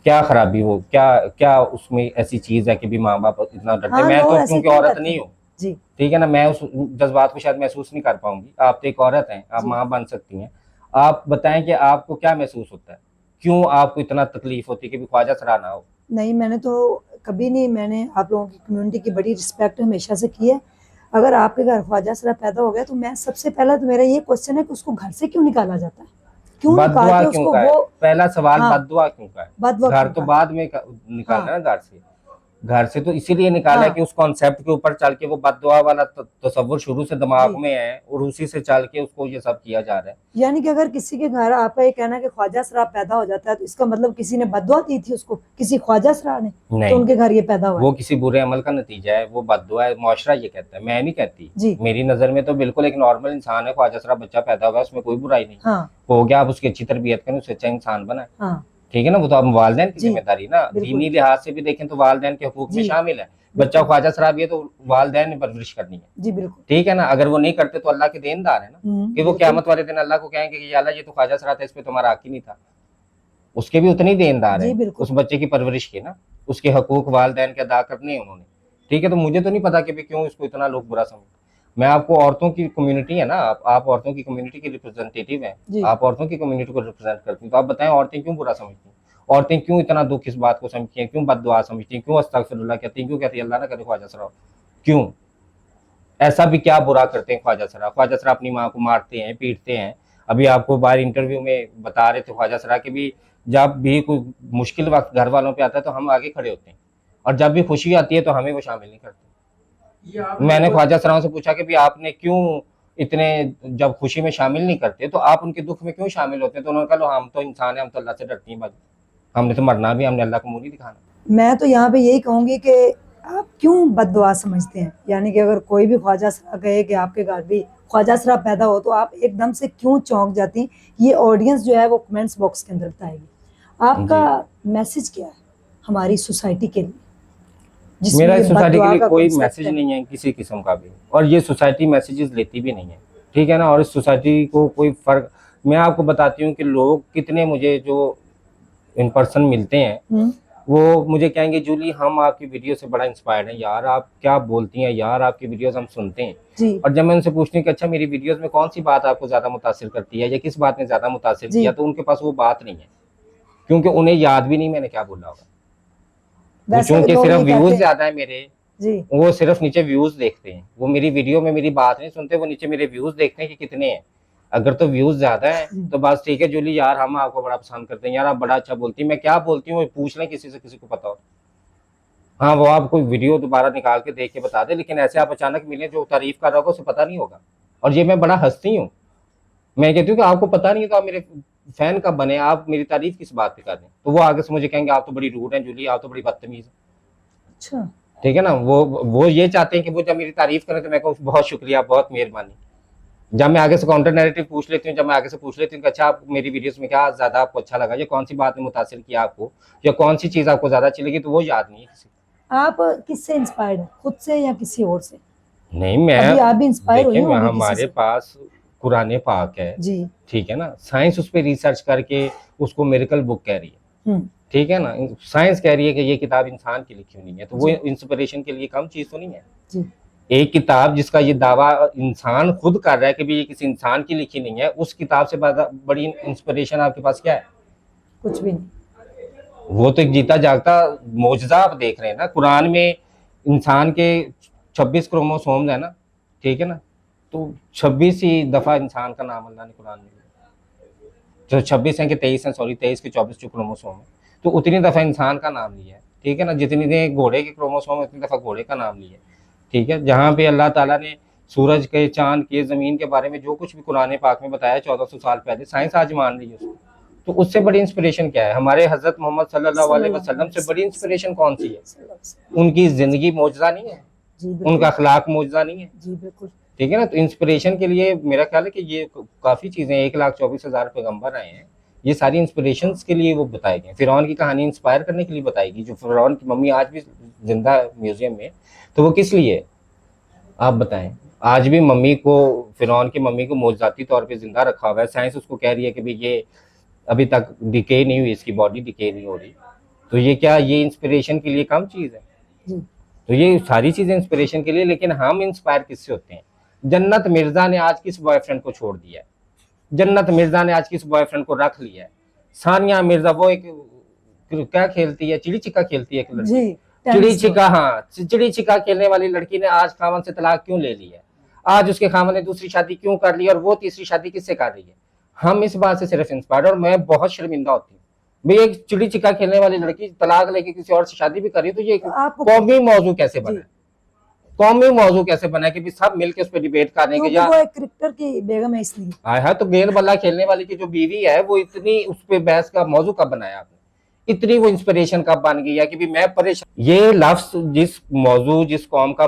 क्या खराबी हो, क्या क्या उसमें ऐसी चीज है कि भी माँ बाप इतना डरते। हाँ, मैं लोग तो ऐसे क्योंकि क्यों औरत करते नहीं हैं? हूँ, जी ठीक है ना, मैं उस जज्बात को शायद महसूस नहीं कर पाऊंगी। आप तो एक औरत हैं, आप जी। माँ बन सकती हैं। आप बताएं कि आपको क्या महसूस होता है, क्यों आपको इतना तकलीफ होती है कि भी ख्वाजा सरा ना हो। नहीं, मैंने तो कभी नहीं, मैंने आप लोगों की कम्युनिटी की बड़ी रिस्पेक्ट हमेशा से की है। अगर आपके घर ख्वाजा सरा पैदा हो गया तो मैं सबसे पहला तो मेरा ये क्वेश्चन है कि उसको घर से क्यों निकाला जाता है, क्यों निकाल बद्दुआ के क्यों उसको का है, वो पहला सवाल हाँ, बद्दुआ क्यों का है। बदवा घर क्यों तो का? बाद में निकालना हाँ है ना, घर से तो इसीलिए निकाला है हाँ कि उस कॉन्सेप्ट के ऊपर चल के वो बद्दुआ वाला तसव्वुर शुरू से दिमाग जी। में है और उसी से चल के उसको ये सब किया जा रहा है। यानी कि अगर किसी के घर आपका ये कहना है कि ख्वाजा सरा पैदा हो जाता है तो इसका मतलब किसी ने बददुआ दी थी उसको, किसी ख्वाजा सरा ने, तो नहीं, उनके घर ये पैदा हुआ वो है। किसी बुरे अमल का नतीजा है, वो बद्दुआ है, मुआशरा ये कहता है, मैं नहीं कहती। जी मेरी नजर में तो बिल्कुल एक नॉर्मल इंसान है, ख्वाजा सरा बच्चा पैदा हुआ है, उसमें कोई बुराई नहीं। हाँ हो गया, आप उसकी अच्छी तरबियत करें, उससे अच्छा इंसान बनाए, हाँ ठीक है ना। वो तो आप वालिदैन की जी जिम्मेदारी ना, बिल्कुल दीनी लिहाज से भी देखें तो वालिदैन के हुकूक में जी शामिल है। बच्चा बिल्कुल ख्वाजा सरा भी है तो वालिदैन ने परवरिश करनी है, जी बिल्कुल। ठीक है ना। अगर वो नहीं करते तो अल्लाह के देनदार है ना, कि वो बिल्कुल क़यामत वाले दिन अल्लाह को कहेंगे कि या अल्लाह ये तो ख्वाजा सरा था, इस पे तुम्हारा हक ही नहीं था। उसके भी उतने ही देनदार जी है बिल्कुल। उस बच्चे की परवरिश के ना, उसके हकूक वालिदैन के अदा करने हैं उन्होंने, ठीक है। तो मुझे तो नहीं पता कि भी क्यों इसको इतना लोग बुरा समझते। मैं आपको औरतों की कम्युनिटी है ना, आप औरतों की कम्युनिटी के रिप्रेजेंटेटिव हैं, जी आप औरतों की कम्युनिटी को रिप्रेजेंट करती हैं, तो आप बताएं औरतें क्यों बुरा समझती हैं, औरतें क्यों इतना दुख इस बात को समझती हैं, क्यों बद्दुआ समझती हैं, क्यों अस्तगफिरुल्लाह कहती हैं, क्यों कहती है अल्लाह ना करे ख्वाजा सरा हो? क्यों, ऐसा भी क्या बुरा करते हैं ख्वाजा सरा? ख्वाजा सरा अपनी माँ को मारते हैं, पीटते हैं। अभी आपको बाहर इंटरव्यू में बता रहे थे ख्वाजा सरा कि भी जब भी कोई मुश्किल वक्त घर वालों पे आता है तो हम आगे खड़े होते हैं, और जब भी खुशी आती है तो हमें वो शामिल नहीं करते। मैंने ख्वाजा सराओं से पूछा कि भी आपने क्यों इतने, जब खुशी में शामिल नहीं करते तो आप उनके दुख में क्यों शामिल होते हैं? तो उन्होंने कहा हम तो इंसान है, हम तो अल्लाह से डरती हैं, हमने तो मरना भी, हमने अल्लाह को मुंह नहीं दिखाना। मैं तो यहाँ पे यही कहूंगी कि आप क्यों बददुआ समझते हैं, यानी कि अगर कोई भी ख्वाजा सरा कहे कि आपके घर भी ख्वाजा सरा पैदा हो तो आप एकदम से क्यों चौंक जाती हैं, ये ऑडियंस जो है वो कमेंट्स बॉक्स के अंदर बताएगी। आपका मैसेज क्या है हमारी सोसाइटी के लिए, जिसमें मेरा ये इस सोसाइटी के बददुआ लिए का कोई concept मैसेज है? नहीं है किसी किस्म का भी, और ये सोसाइटी मैसेजेस लेती भी नहीं है, ठीक है ना। और इस सोसाइटी को कोई फर्क, मैं आपको बताती हूँ कि लोग कितने मुझे जो इन पर्सन मिलते हैं वो मुझे कहेंगे जूली हम आपकी वीडियो से बड़ा इंस्पायर्ड हैं यार, आप क्या बोलती हैं यार, आपकी वीडियोस हम सुनते हैं। जी और जब मैं उनसे पूछती हूँ कि अच्छा मेरी वीडियोस में कौन सी बात आपको ज्यादा मुतासिर करती है या किस बात ने ज्यादा मुतासिर जी किया, तो उनके पास वो बात नहीं है, क्योंकि उन्हें याद भी नहीं मैंने क्या बोला होगा। वो वैसे भी चूंकि लोग सिर्फ ये व्यूज कहते हैं ज्यादा है मेरे, जी वो सिर्फ नीचे व्यूज देखते हैं, वो मेरी वीडियो में मेरी बात नहीं सुनते, वो नीचे मेरे व्यूज देखते हैं कि कितने हैं। अगर तो व्यूज ज्यादा है तो बस ठीक है जूली यार हम आपको बड़ा पसंद करते हैं यार, आप बड़ा अच्छा बोलती हैं। मैं क्या बोलती हूँ पूछ लें किसी से, किसी को पता हो, हाँ वो आप कोई वीडियो दोबारा निकाल के देख के बता दे, लेकिन ऐसे आप अचानक मिले जो तारीफ कर रहा होगा उसे पता नहीं होगा। और ये मैं बड़ा हंसती हूँ, मैं कहती हूँ कि आपको पता नहीं है तो आप मेरे फैन कब बने, आप मेरी तारीफ किस बात पे कर रहे हैं? तो वो आगे से मुझे कहेंगे आप तो बड़ी रूड हैं जूली, आप तो बड़ी बदतमीज है, अच्छा ठीक है ना। वो ये चाहते हैं कि वो जब मेरी तारीफ करें तो मैं कहूँ बहुत शुक्रिया, बहुत मेहरबानी। जब मैं आगे से काउंटर नैरेटिव पूछ लेती हूँ, जब मैं आगे से पूछ लेती हूँ कि अच्छा आप मेरी वीडियोस में क्या ज्यादा आपको अच्छा लगा, या कौन सी बात ने मुतासिर किया आपको, या कौन सी चीज आपको ज्यादा अच्छी लगी, तो वो याद नहीं है किसी को। आप किससे इंस्पायर्ड है, खुद से या किसी और से? नहीं मैं, अभी आप भी इंस्पायर हुई देखिए होंगी किसी हमारे से? पास कुरान पाक है, जी ठीक है ना, साइंस उस पर रिसर्च करके उसको मिरेकल बुक कह रही है, ठीक है ना। साइंस कह रही है कि ये किताब इंसान की लिखी हुई नहीं है, तो वो इंस्पिरेशन के लिए कम चीज तो नहीं है। जी एक किताब जिसका ये दावा इंसान खुद कर रहा है कि भी ये किसी इंसान की लिखी नहीं है, उस किताब से बड़ी इंस्पिरेशन आपके पास क्या है? कुछ भी नहीं। वो तो एक जीता जागता मौजजा आप देख रहे हैं ना। कुरान में इंसान के 26 क्रोमोसोम्स है ना, ठीक है ना, तो 26 ही दफा इंसान का नाम अल्लाह ने कुरान में लिया, जो 26 है कि 23 है, सॉरी 23 के 24 जो क्रोमोसोम है, तो उतनी दफा इंसान का नाम लिया है, ठीक है ना। जितनी ने घोड़े के क्रोमोसोम उतनी दफा घोड़े का नाम लिया है, ठीक है। जहाँ पे अल्लाह ताला ने सूरज के, चांद के, जमीन के बारे में जो कुछ भी कुरान पाक में बताया 1400 साल पहले, साइंस आज मान रही है उसको, तो उससे बड़ी इंस्पिरेशन क्या है? हमारे हजरत मोहम्मद सल्लल्लाहु अलैहि वसल्लम से बड़ी इंस्पिरेशन कौन सी है? उनकी जिंदगी मौजज़ा नहीं है? जी बिल्कुल। उनका अखलाक मौजज़ा नहीं है? जी बिल्कुल। ठीक है ना। तो इंस्पिरेशन के लिए मेरा ख्याल है कि ये काफी चीजें, 1,24,000 पैगंबर आए हैं, ये सारी इंस्पिरेशन के लिए वो बताए गए। फिरौन की कहानी इंस्पायर करने के लिए बताई गई। जो फिरौन की मम्मी आज भी जिंदा है म्यूजियम में, तो वो किस लिए? आप बताएं। आज भी मम्मी को, फिरौन की मम्मी को मौजूदाती तौर पे जिंदा रखा हुआ है। साइंस उसको कह रही है कि भाई ये अभी तक डिके नहीं हुई, इसकी बॉडी डिके नहीं हो रही। तो ये क्या, ये इंस्पिरेशन के लिए कम चीज है? जी। तो ये सारी चीजें इंस्पिरेशन के लिए। लेकिन हम इंस्पायर किससे होते हैं? जन्नत मिर्जा ने आज किस बॉयफ्रेंड को छोड़ दिया है? जन्नत मिर्जा ने आज किस बॉयफ्रेंड को रख लिया है? सानिया मिर्जा वो एक क्या खेलती है, चिड़ी छिक्का खेलती है एक लड़की। जी। चिड़ी छिक्का, हाँ, चिड़ी छिक्का खेलने वाली लड़की ने आज खामन से तलाक क्यों ले ली है? आज उसके खामन ने दूसरी शादी क्यों कर ली, और वो तीसरी शादी किससे कर रही है? हम इस बात से सिर्फ इंस्पायर, और मैं बहुत शर्मिंदा होती हूँ भाई, एक चिड़ी छिक्का खेलने वाली लड़की तलाक लेके किसी और से शादी भी कर रही है, तो ये कौमी मौजू कैसे बना है? कौमी मौजू कैसे बना है कि सब मिलकर उस पर डिबेट करने के? वो एक क्रिकेटर की बेगम है इसलिए। हाँ, तो गेंद बल्ला खेलने वाली की जो बीवी है, वो इतनी उस पर बहस का मौजू कब बनाया आपने? इतनी वो इंस्पिरेशन कब बन गई है कि भी मैं परेशान? ये लफ्ज जिस मौजू, जिस कौम का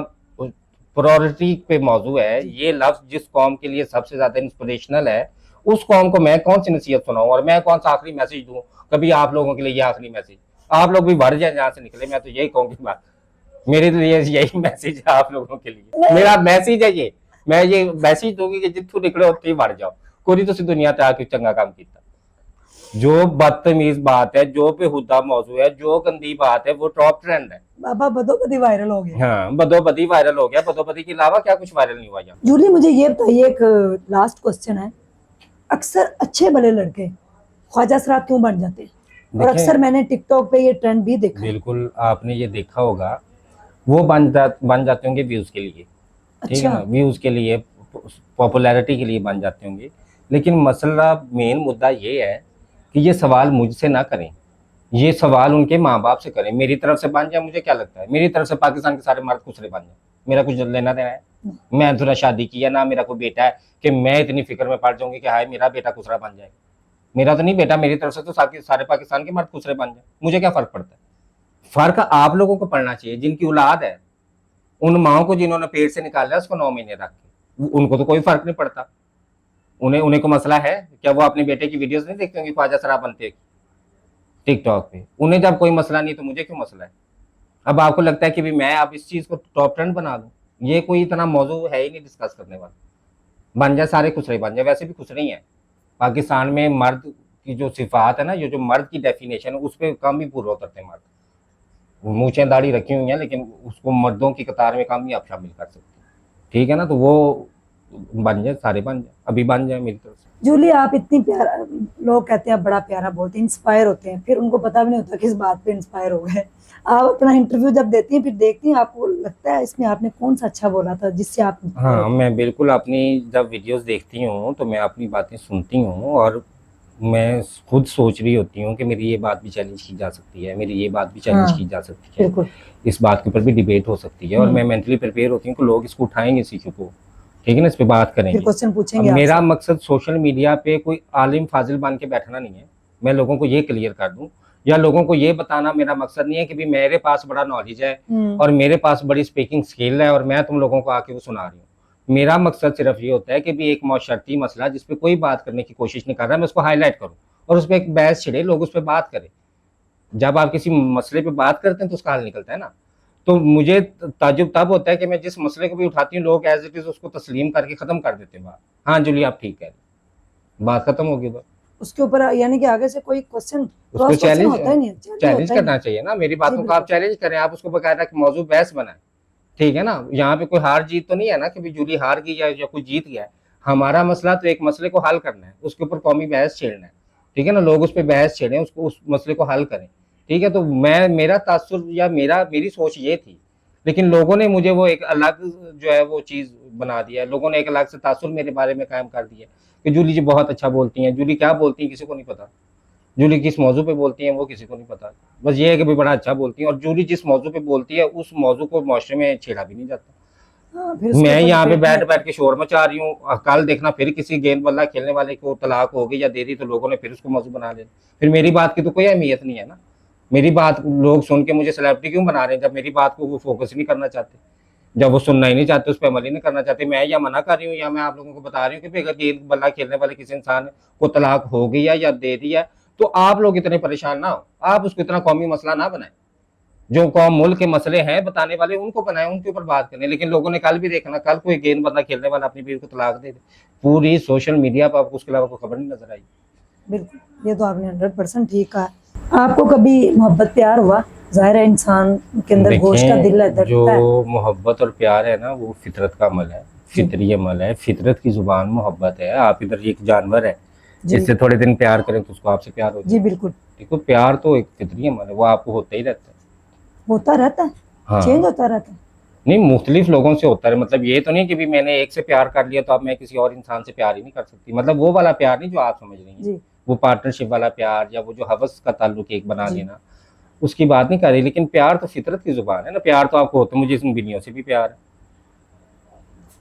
प्रायोरिटी पे मौजू है, ये लफ्ज जिस कौम के लिए सबसे ज्यादा इंस्पिरेशनल है, उस कौम को मैं कौन सी नसीहत सुनाऊं, और मैं कौन सा आखिरी मैसेज दूं? कभी आप लोगों के लिए ये आखिरी मैसेज, आप लोग भी भर जाए जहां से निकले। मैं तो यही कहूंगी बात, मेरे लिए यही मैसेज है आप लोगों के लिए, मेरा मैसेज है ये। मैं ये मैसेज दूंगी कि जितू निकले उत्थे ही भर जाओ, कोई तुसी दुनिया ते आके चंगा काम किया। जो बदतमीज बात है, जो बेहुदा मौजू है, जो गंदी बात है, वो टॉप ट्रेंड है। बाबा बदोबदी वायरल हो गया। हाँ, बदोबदी वायरल हो गया। बदोबदी के अलावा क्या कुछ वायरल नहीं हुआ यहाँ? जूली, मुझे ये बताइए, एक लास्ट क्वेश्चन है, अक्सर अच्छे भले लड़के ख्वाजा सराब क्यों बन जाते हैं? और अक्सर मैंने टिकटॉक पे ये ट्रेंड भी देखा। बिल्कुल, आपने ये देखा होगा, वो बन जाते होंगे व्यूज के लिए। ठीक है ना, व्यूज के लिए, पॉपुलैरिटी के लिए बन जाते होंगे। लेकिन मसला, मेन मुद्दा ये है कि ये सवाल मुझसे ना करें, ये सवाल उनके माँ बाप से करें। मेरी तरफ से बन जाए, मुझे क्या लगता है? मेरी तरफ से पाकिस्तान के सारे मर्द खुसरे बन जाए, मेरा कुछ लेना देना है? मैं तो ना शादी किया, ना मेरा कोई बेटा है कि मैं इतनी फिक्र में पड़ जाऊंगी कि हाय मेरा बेटा खुसरा बन जाए। मेरा तो नहीं बेटा, मेरी तरफ से तो सारे पाकिस्तान के मर्द खुसरे बन जाए, मुझे क्या फर्क पड़ता है? फर्क आप लोगों को पड़ना चाहिए, जिनकी औलाद है, उन माओ को जिन्होंने पेट से निकाला उसको 9 महीने रख के, उनको तो कोई फर्क नहीं पड़ता। उन्हें को मसला है क्या? वो अपने बेटे की वीडियोस नहीं देखते होंगे ख्वाजा सराब बनते टिकटॉक पे? उन्हें जब कोई मसला नहीं तो मुझे क्यों मसला है? अब आपको लगता है कि भी मैं अब इस चीज को टॉप ट्रेंड बना दूं? ये कोई इतना मौजू है ही नहीं डिस्कस करने वाला। बन जाए सारे खुसरे बन जाए, वैसे भी खुसरे ही है। पाकिस्तान में मर्द की जो सिफात है ना, जो मर्द की डेफिनेशन है, उस पर कम ही पूरा उतरते मर्द। मूछें दाढ़ी रखी हुई हैं, लेकिन उसको मर्दों की कतार में कम ही आप शामिल कर सकते। ठीक है ना, तो वो बन जाए, सारे बन जाए, अभी बन जाए मेरी तरफ से। जूली, आप इतनी प्यारा, लोग कहते हैं बड़ा प्यारा बोलते हैं, इंस्पायर होते हैं, फिर उनको पता भी नहीं होता किस बात पे इंस्पायर हो गए। आप अपना इंटरव्यू जब देती हैं, फिर देखती हैं, आपको लगता है इसमें आपने कौन सा अच्छा बोला था जिससे आप? हाँ, मैं बिल्कुल अपनी जब वीडियोस देखती हूँ तो मैं अपनी बातें सुनती हूँ, और मैं खुद सोच रही होती हूँ कि मेरी ये बात भी चैलेंज की जा सकती है, मेरी ये बात भी चैलेंज की जा सकती है, इस बात के ऊपर भी डिबेट हो सकती है। और मैं मेंटली प्रिपेयर होती हूँ कि लोग इसको उठाएंगे, इस इशू को, ठीक है ना, इस पे बात करेंगे, क्वेश्चन पूछेंगे। मेरा मकसद सोशल मीडिया पे कोई आलिम फाजिल बन के बैठना नहीं है। मैं लोगों को ये क्लियर कर दूं, या लोगों को ये बताना मेरा मकसद नहीं है कि भी मेरे पास बड़ा नॉलेज है और मेरे पास बड़ी स्पीकिंग स्किल है और मैं तुम लोगों को आके वो सुना रही हूँ। मेरा मकसद सिर्फ ये होता है कि भी एक मौशर्ती मसला जिसपे कोई बात करने की कोशिश नहीं कर रहा, मैं उसको हाईलाइट करूँ और उस पर एक बहस छिड़े, लोग उस पर बात करें। जब आप किसी मसले पे बात करते हैं तो उसका हल निकलता है ना। तो मुझे ताजुब तब होता है कि मैं जिस मसले को भी उठाती हूँ, लोग एज इट इज उसको तस्लीम करके खत्म कर देते हैं बात। हाँ जूली, आप ठीक कह रहे, बात खत्म होगी। तो उसके ऊपर यानी कि आगे से कोई क्वेश्चन उसको चैलेंज करना चाहिए ना। मेरी बातों को आप चैलेंज करें, आप उसको बकायदा मौजूद बहस बनाएं, ठीक है ना। यहाँ पे कोई हार जीत तो नहीं है ना कि जूली हार गई या कोई जीत गया है। हमारा मसला तो एक मसले को हल करना है, उसके ऊपर कौमी बहस छेड़ना है, ठीक है ना। लोग उस पर बहस छेड़ें, उसको उस मसले को हल करें, ठीक है। तो मेरा तासुर या मेरी सोच ये थी, लेकिन लोगों ने मुझे वो एक अलग जो है वो चीज बना दिया है। लोगों ने एक अलग से तासुर मेरे बारे में कायम कर दिया कि जूली जी बहुत अच्छा बोलती हैं। जूली क्या बोलती हैं किसी को नहीं पता, जूली किस मौजू पे बोलती हैं वो किसी को नहीं पता। बस ये है कि भी बड़ा अच्छा बोलती हैं, और जूली जिस मौजू पे बोलती है उस मौजू को मुआशरे में छेड़ा भी नहीं जाता। हाँ, फिर उसके मैं ऊपर यहाँ पे डिबेट बैठ में- बैठ के शोर मचा रही हूँ, कल देखना फिर किसी गेंद बल्ला खेलने वाले को तलाक हो गई या दे दी तो लोगों ने फिर उसको मौजूद बना लिया। फिर मेरी बात की तो कोई अहमियत नहीं है ना। मेरी बात लोग सुन के मुझे सेलिब्रिटी क्यों बना रहे हैं, जब मेरी बात को वो फोकस नहीं करना चाहते, जब वो सुनना ही नहीं चाहते, उस पर अमल ही नहीं करना चाहते। मैं या मना कर रही हूँ या मैं आप लोगों को बता रही हूँ कि अगर गेंद बल्ला खेलने वाले किसी इंसान को तलाक हो गई या दे दिया, तो आप लोग इतने परेशान ना हो, आप उसको इतना कौमी मसला ना बनाए। जो कौम मुल्क के मसले हैं बताने वाले उनको बनाए, उनके ऊपर बात करें। लेकिन लोगों ने कल भी देखना, कल कोई गेंद बल्ला खेलने वाला अपनी बीवी को तलाक दे दे, पूरी सोशल मीडिया पर आपको उसके अलावा कोई खबर नहीं नजर आई। बिल्कुल, ये तो आपने 100% ठीक कहा। आपको कभी मोहब्बत प्यार हुआ? जाहिर है इंसान के अंदर गोश्त का दिल है, देखें, दर्द है। जो मोहब्बत और प्यार है ना, वो फितरत का अमल है, फितरी अमल है, फितरत की जुबान मोहब्बत है। आप इधर एक जानवर है, जी इससे थोड़े दिन प्यार करें तो उसको आपसे प्यार हो जी जाए। बिल्कुल, देखो, प्यार तो एक फितरी अमल है, वो आपको होता ही रहता है। होता रहता है, हाँ, चेंज होता रहता है। नहीं, मुख्तलिफ लोगों से होता है। मतलब ये तो नहीं कि भी मैंने एक से प्यार कर लिया तो अब मैं किसी और इंसान से प्यार ही नहीं कर सकती। मतलब वो वाला प्यार नहीं जो आप समझ रही हैं, जी वो पार्टनरशिप वाला प्यार या वो जो हवस का ताल्लुक एक बना जी लेना, उसकी बात नहीं कर रही। लेकिन प्यार तो फितरत की जुबान है ना। प्यार तो आपको होता है, मुझे इन बिल्लियों से भी प्यार है।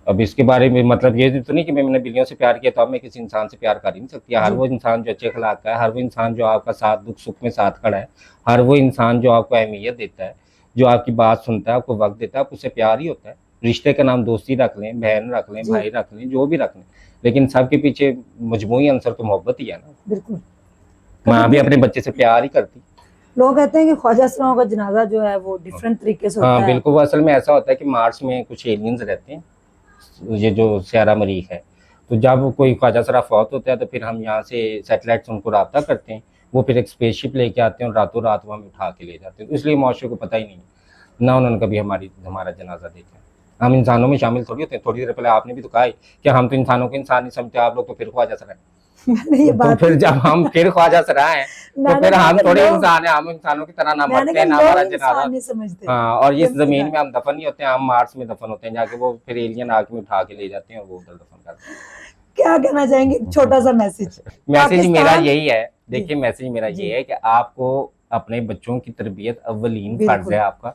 अब इसके बारे में मतलब ये तो नहीं कि मैंने बिल्लियों से प्यार किया तो अब मैं किसी इंसान से प्यार कर ही नहीं सकती। हर जी वो इंसान जो अच्छे अखलाक का है, हर वो इंसान जो आपका साथ दुख सुख में साथ खड़ा है, हर वो इंसान जो आपको अहमियत देता है, जो आपकी बात सुनता है, आपको वक्त देता है, उससे प्यार ही होता है। रिश्ते का नाम दोस्ती रख लें, बहन रख लें, जी भाई रख लें, जो भी रख लें, लेकिन सबके पीछे मजमूई अंसर तो मोहब्बत ही है ना। बिल्कुल। माँ भी कभी अपने बच्चे से प्यार ही करती। लोग कहते हैं कि ख्वाजा सलाम का जनाजा जो है वो डिफरेंट तरीके से होता हाँ है। बिल्कुल, वो असल में ऐसा होता है कि मार्स में कुछ एलियंस रहते हैं, ये जो स्यारा मरीख है। तो जब कोई ख्वाजा सरा फौत होता है तो फिर हम यहाँ से सैटेलाइट से उनको रब्ता करते हैं, वो फिर एक स्पेसशिप लेके आते हैं और रातों रात वो हमें उठा के ले जाते हैं। तो इसलिए मुआशरे को पता ही नहीं है ना, उन्होंने कभी हमारा जनाजा देखा। हम इंसानों में शामिल थोड़ी होते हैं। थोड़ी देर पहले आपने भी तो कहा है कि हम तो इंसानों को इंसान नहीं समझते, आप लोग तो फिर ख्वाजा सरा है। मैंने ये तो बात फिर जब हम फिर ख्वाजा सरा हैं तो मैंने फिर कहा हम कि थोड़े लोग- इंसान हैं, हम इंसानों की तरह ना मैंने मरते कहा हैं ना लोग हमारा इंसान जनाजा। नहीं समझते। हाँ, और इस ये जमीन खुदा। में हम दफन नहीं होते हैं, हम मार्स में दफन होते हैं जाके। वो फिर एलियन आके उठा के ले जाते हैं और वो उधर दफन करते हैं। क्या कहना चाहेंगे? छोटा सा मैसेज। मैसेज मेरा पाकिस्तान- यही है, जी देखिए मैसेज मेरा जी ये है कि आपको अपने बच्चों की तरबियत अव्वलीन फर्ज बिल्कुल है आपका,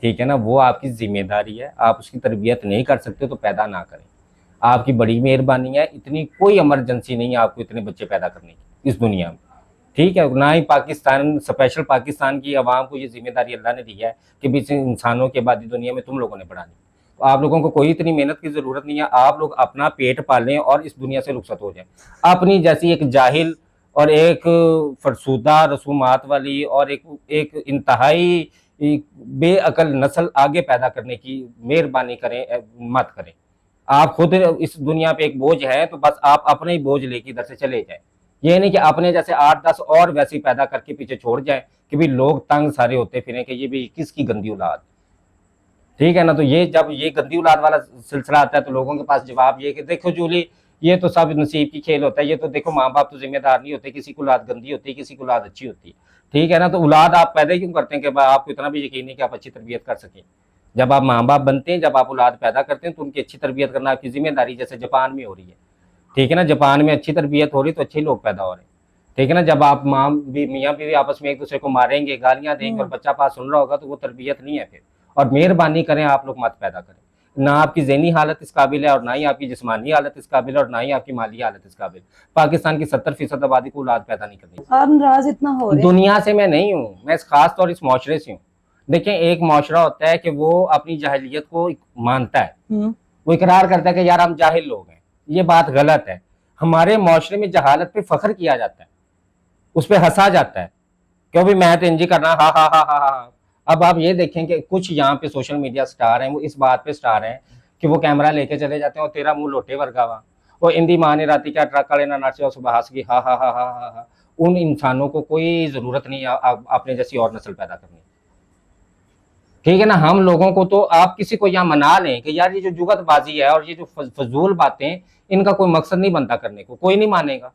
ठीक है ना। वो आपकी जिम्मेदारी है। आप उसकी तरबियत नहीं कर सकते तो पैदा ना करें। आपकी बड़ी मेहरबानी है, इतनी कोई इमरजेंसी नहीं है आपको इतने बच्चे पैदा करने की इस दुनिया में, ठीक है ना। ही पाकिस्तान, स्पेशल पाकिस्तान की आवाम को ये जिम्मेदारी अल्लाह ने दी है कि भी इंसानों की आबादी दुनिया में तुम लोगों ने बढ़ानी। तो आप लोगों को कोई इतनी मेहनत की जरूरत नहीं है। आप लोग अपना पेट पालें और इस दुनिया से रुखसत हो जाएं। अपनी जैसी एक जाहिल और एक फरसूदा रसूमात वाली और एक इंतहाई बेअकल नस्ल आगे पैदा करने की मेहरबानी करें, मत करें। आप खुद इस दुनिया पे एक बोझ है, तो बस आप अपने ही बोझ लेके इधर से चले जाएं। ये नहीं कि अपने जैसे 8-10 और वैसे ही पैदा करके पीछे छोड़ जाए कि भी लोग तंग सारे होते फिरें कि ये भी किसकी गंदी औलाद, ठीक है ना। तो ये जब ये गंदी औलाद वाला सिलसिला आता है तो लोगों के पास जवाब ये कि देखो जूली, ये तो सब नसीब की खेल होता है। ये तो देखो, माँ बाप तो जिम्मेदार नहीं होते, किसी को औलाद गंदी होती है, किसी को औलाद अच्छी होती है, ठीक है ना। तो औलाद आप पैदा क्यों करते हैं कि आपको इतना भी यकीन नहीं कि आप अच्छी तरबियत कर सकें। जब आप माँ बाप बनते हैं, जब आप औलाद पैदा करते हैं तो उनकी अच्छी तरबियत करना आपकी जिम्मेदारी, जैसे जापान में हो रही है, ठीक है ना। जापान में अच्छी तरबियत हो रही तो अच्छे लोग पैदा हो रहे हैं, ठीक है ना। जब आप मियाँ बीवी आपस में एक दूसरे को मारेंगे, गालियां देंगे और बच्चा पास सुन रहा होगा तो वो तरबियत नहीं है फिर। और मेहरबानी करें, आप लोग मत पैदा करें। ना आपकी ज़हनी हालत इस काबिल है और ना ही आपकी जिस्मानी हालत इस काबिल है और ना ही आपकी माली हालत इस काबिल। पाकिस्तान की 70% आबादी को औलाद पैदा नहीं करनी। आप नाराज इतना हो रहे हैं। दुनिया से मैं नहीं हूँ, मैं खास तौर इस मुआशरे से हूँ। देखें, एक मुआशरा होता है कि वो अपनी जाहिलियत को मानता है, वो इकरार करता है कि यार हम जाहिल लोग हैं। ये बात गलत है। हमारे मुआशरे में जहालत पे फख्र किया जाता है, उस पर हंसा जाता है, क्यों भी मैं तो इंजी करना, हा हा हा हा हा। अब आप ये देखें कि कुछ यहाँ पे सोशल मीडिया स्टार हैं, वो इस बात पे स्टार हैं कि वो कैमरा लेके चले जाते हैं और तेरा मुंह लोटे वर्गा वा, और इंदी माने राती क्या ट्रक कड़े ना नाचे और सुबह हंस गई, हा हा हा हा हा हा। उन इंसानों को कोई जरूरत नहीं है अपने जैसी और नस्ल पैदा करने की, ठीक है ना। हम लोगों को तो आप किसी को यहाँ मना लें कि यार ये जो जुगतबाजी है और ये जो फजूल बातें, इनका कोई मकसद नहीं बनता करने को, कोई नहीं मानेगा।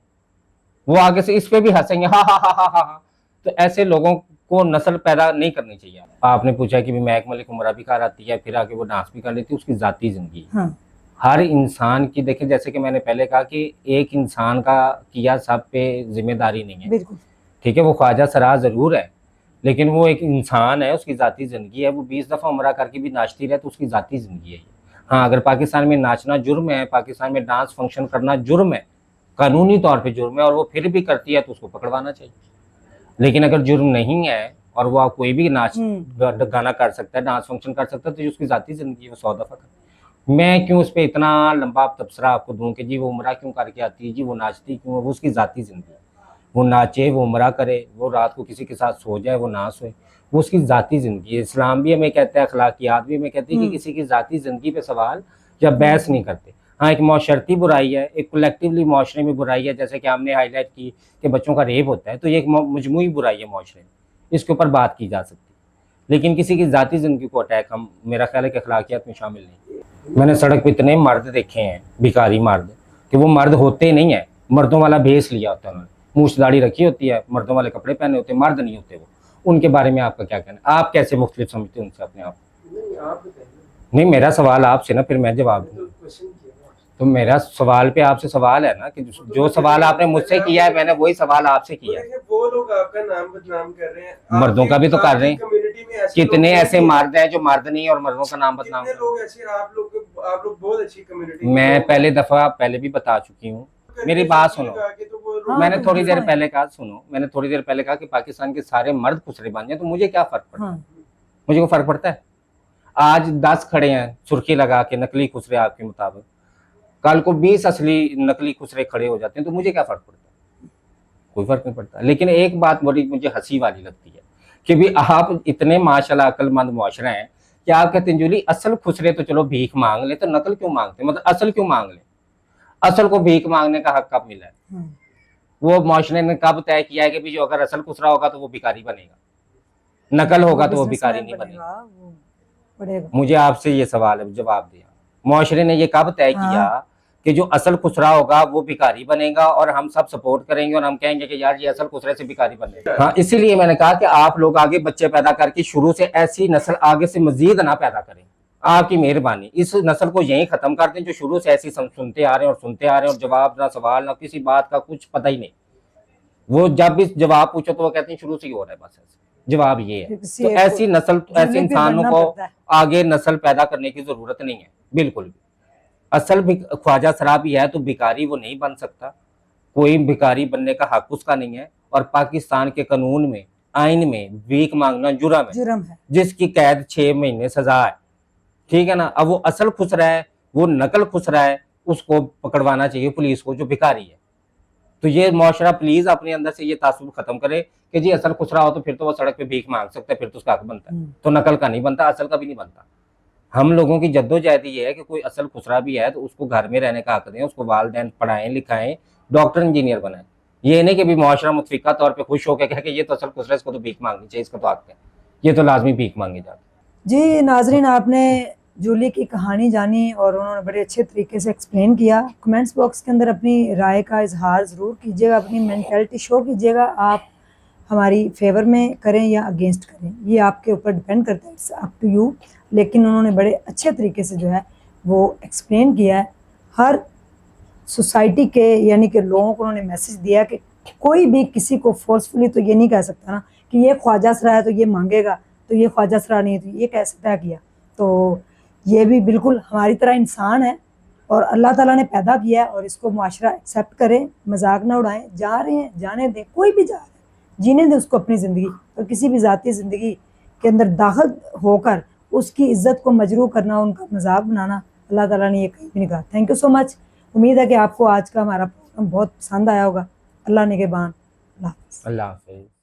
वो आगे से इस पे भी हंसेंगे, हा हा हा हा हा। तो ऐसे लोगों को नस्ल पैदा नहीं करनी चाहिए। आपने पूछा कि महक मलिक उमरा भी कार आती है, फिर आगे वो डांस भी कर लेती है, उसकी जाती जिंदगी। हाँ। हर इंसान की देखें, जैसे कि मैंने पहले कहा कि एक इंसान का किया सब पे जिम्मेदारी नहीं है, बिल्कुल ठीक है। वो ख्वाजा सरा जरूर है, लेकिन वो एक इंसान है, उसकी जाती जिंदगी है। वो 20 दफा उमरा करके भी नाचती रहे तो उसकी जाती जिंदगी है। हाँ, अगर पाकिस्तान में नाचना जुर्म है, पाकिस्तान में डांस फंक्शन करना जुर्म है, कानूनी तौर पे जुर्म है, और वो फिर भी करती है तो उसको पकड़वाना चाहिए। लेकिन अगर जुर्म नहीं है और वो कोई भी नाच गाना कर सकता है, डांस फंक्शन कर सकता है, तो ये उसकी जाती जिंदगी है, वो 100 दफा करे। मैं क्यों उस पर इतना लंबा तबसरा आपको दूं कि जी वो उम्रा क्यों करके आती है, जी वो नाचती क्यों है, वो उसकी जाती जिंदगी है। वो नाचे, वो उम्रा करे, वो रात को किसी के साथ सो जाए, वो ना सोए, वो उसकी जाती जिंदगी है। इस्लाम भी हमें कहता है, अखलाकियात भी हमें कहती है कि किसी की जाती जिंदगी पे सवाल या बहस नहीं करते। हाँ, एक माशरती बुराई है, एक कलेक्टिवली माशरे में बुराई है, जैसे कि हमने हाईलाइट की कि बच्चों का रेप होता है, तो ये एक मजमूई बुराई है माशरे में, इसके ऊपर बात की जा सकती है। लेकिन किसी की जाती जिंदगी को अटैक, हम मेरा ख्याल है कि अखलाकियात में शामिल नहीं। मैंने सड़क पे इतने मर्द देखे हैं, भिखारी मर्द, कि वो मर्द होते नहीं है, मर्दों वाला भेस लिया होता है उन्होंने, मूछ दाढ़ी रखी होती है, मर्दों वाले कपड़े पहने होते हैं, मर्द नहीं होते वो। उनके बारे में आपका क्या कहना है? आप कैसे मुख्तलिफ समझते हैं उनसे अपने आप? नहीं, मेरा सवाल आपसे ना, फिर मैं जवाब दूँ। तो मेरा सवाल पे आपसे सवाल है ना कि जो सवाल आपने मुझसे किया है, मैंने वही सवाल आपसे किया है। वो लोग आपका नाम बदनाम कर रहे हैं, मर्दों का भी तो कर रहे हैं। कम्युनिटी में ऐसे कितने लोग ऐसे मर्द हैं जो मर्द नहीं और मर्दों का नाम बदनाम कितने कर रहे लोग ऐसे, आप लोग बहुत अच्छी कम्युनिटी। हैं। मैं पहले दफा पहले भी बता चुकी हूँ, मेरी बात सुनो। हाँ, मैंने तो थोड़ी देर है। पहले कहा, सुनो, मैंने थोड़ी देर पहले कहा कि पाकिस्तान के सारे मर्द खुसरे बन जाए तो मुझे क्या फर्क पड़ता है? हाँ, मुझे को फर्क पड़ता है? आज 10 खड़े हैं सुर्खी लगा के नकली खुसरे आपके मुताबिक, कल को 20 असली नकली खुसरे खड़े हो जाते हैं, तो मुझे क्या फर्क पड़ता है? कोई फर्क नहीं पड़ता। लेकिन एक बात बड़ी मुझे हंसी वाली लगती है कि भी आप इतने माशाल्लाह अक्लमंद मुआशरा हैं कि आप कहते हैं जुली असल खुसरे तो चलो भीख मांग ले, तो नकल क्यों मांगते, मतलब असल क्यों मांग ले? असल को भीख मांगने का हक कब मिला है? वो मुआशरे ने कब तय किया है कि भी जो अगर असल खुसरा होगा तो वो भिखारी बनेगा, नकल होगा तो वो भिखारी नहीं बनेगा? वो बढ़ेगा। मुझे आपसे ये सवाल है, जवाब दिया। मुआशरे ने ये कब तय किया कि जो असल खुसरा होगा वो भिखारी बनेगा और हम सब सपोर्ट करेंगे और हम कहेंगे कि यार ये असल खुसरे से भिखारी बनेगा? हाँ, इसीलिए मैंने कहा कि आप लोग आगे बच्चे पैदा करके शुरू से ऐसी नस्ल आगे से मजीद ना पैदा करें। आपकी मेहरबानी, इस नस्ल को यहीं खत्म कर दें जो शुरू से ऐसी सुनते आ रहे हैं और सुनते आ रहे हैं, और जवाब ना सवाल ना किसी बात का कुछ पता ही नहीं। वो जब भी जवाब पूछो तो वो कहते हैं शुरू से ही हो रहा है, बस ऐसे जवाब ये है। तो ऐसी नस्ल, ऐसे इंसानों को आगे नस्ल पैदा करने की जरूरत नहीं है बिल्कुल भी। असल भी ख्वाजा शराबी है तो भिखारी वो नहीं बन सकता, कोई भिखारी बनने का हक उसका नहीं है। और पाकिस्तान के कानून में, आइन में भीख मांगना जुर्म है, जिसकी कैद 6 महीने सजा है, ठीक है ना। अब वो असल खुसरा है, वो नकल खुसरा है, उसको पकड़वाना चाहिए पुलिस को जो भिखारी है। तो ये मुआशरा प्लीज अपने अंदर से ये तासुब खत्म करे कि जी असल खुसरा हो तो फिर तो वो सड़क पे भीख मांग सकता है, फिर तो उसका हक बनता है, तो नकल का नहीं बनता, असल का भी नहीं बनता। हम लोगों की जद्दोजहद ये है कि कोई असल खुसरा भी है तो उसको घर में रहने का हक दें, उसको वालिदैन पढ़ाएं लिखाएं, डॉक्टर इंजीनियर बनाएं। ये नहीं कि भी मुआशरा मुतफिका तौर पर खुश होकर कहे कि ये तो असल खुसरा, इसको तो भीख मांगनी चाहिए, इसका तो हक है, ये तो लाजमी भीख मांगी जाती। जी नाजरीन, आपने जूली की कहानी जानी और उन्होंने बड़े अच्छे तरीके से एक्सप्लेन किया। कमेंट्स बॉक्स के अंदर अपनी राय का इजहार ज़रूर कीजिएगा, अपनी मेंटालिटी शो कीजिएगा। आप हमारी फेवर में करें या अगेंस्ट करें, ये आपके ऊपर डिपेंड करता है, इट्स अप टू यू। लेकिन उन्होंने बड़े अच्छे तरीके से जो है वो एक्सप्लेन किया है। हर सोसाइटी के यानी कि लोगों को उन्होंने मैसेज दिया कि कोई भी किसी को फोर्सफुली तो ये नहीं कह सकता ना कि ये ख्वाजा सरा है तो ये मांगेगा, तो ये ख्वाजा सरा नहीं है तो ये कैसे तय किया। तो ये भी बिल्कुल हमारी तरह इंसान है और अल्लाह ताला ने पैदा किया है और इसको मुआशरा एक्सेप्ट करें, मजाक ना उड़ाएं। जा रहे हैं जाने दें, कोई भी जा रहा है जीने दें उसको अपनी ज़िंदगी, और किसी भी ज़ाती ज़िंदगी के अंदर दाखिल होकर उसकी इज़्ज़त को मजरूह करना, उनका मजाक बनाना, अल्लाह ताला ने ये कहीं भी नहीं कहा। Thank you so much. उम्मीद है कि आपको आज का हमारा प्रोग्राम बहुत पसंद आया होगा। अल्लाह निगहबान। अल्लाह हाफ़िज़।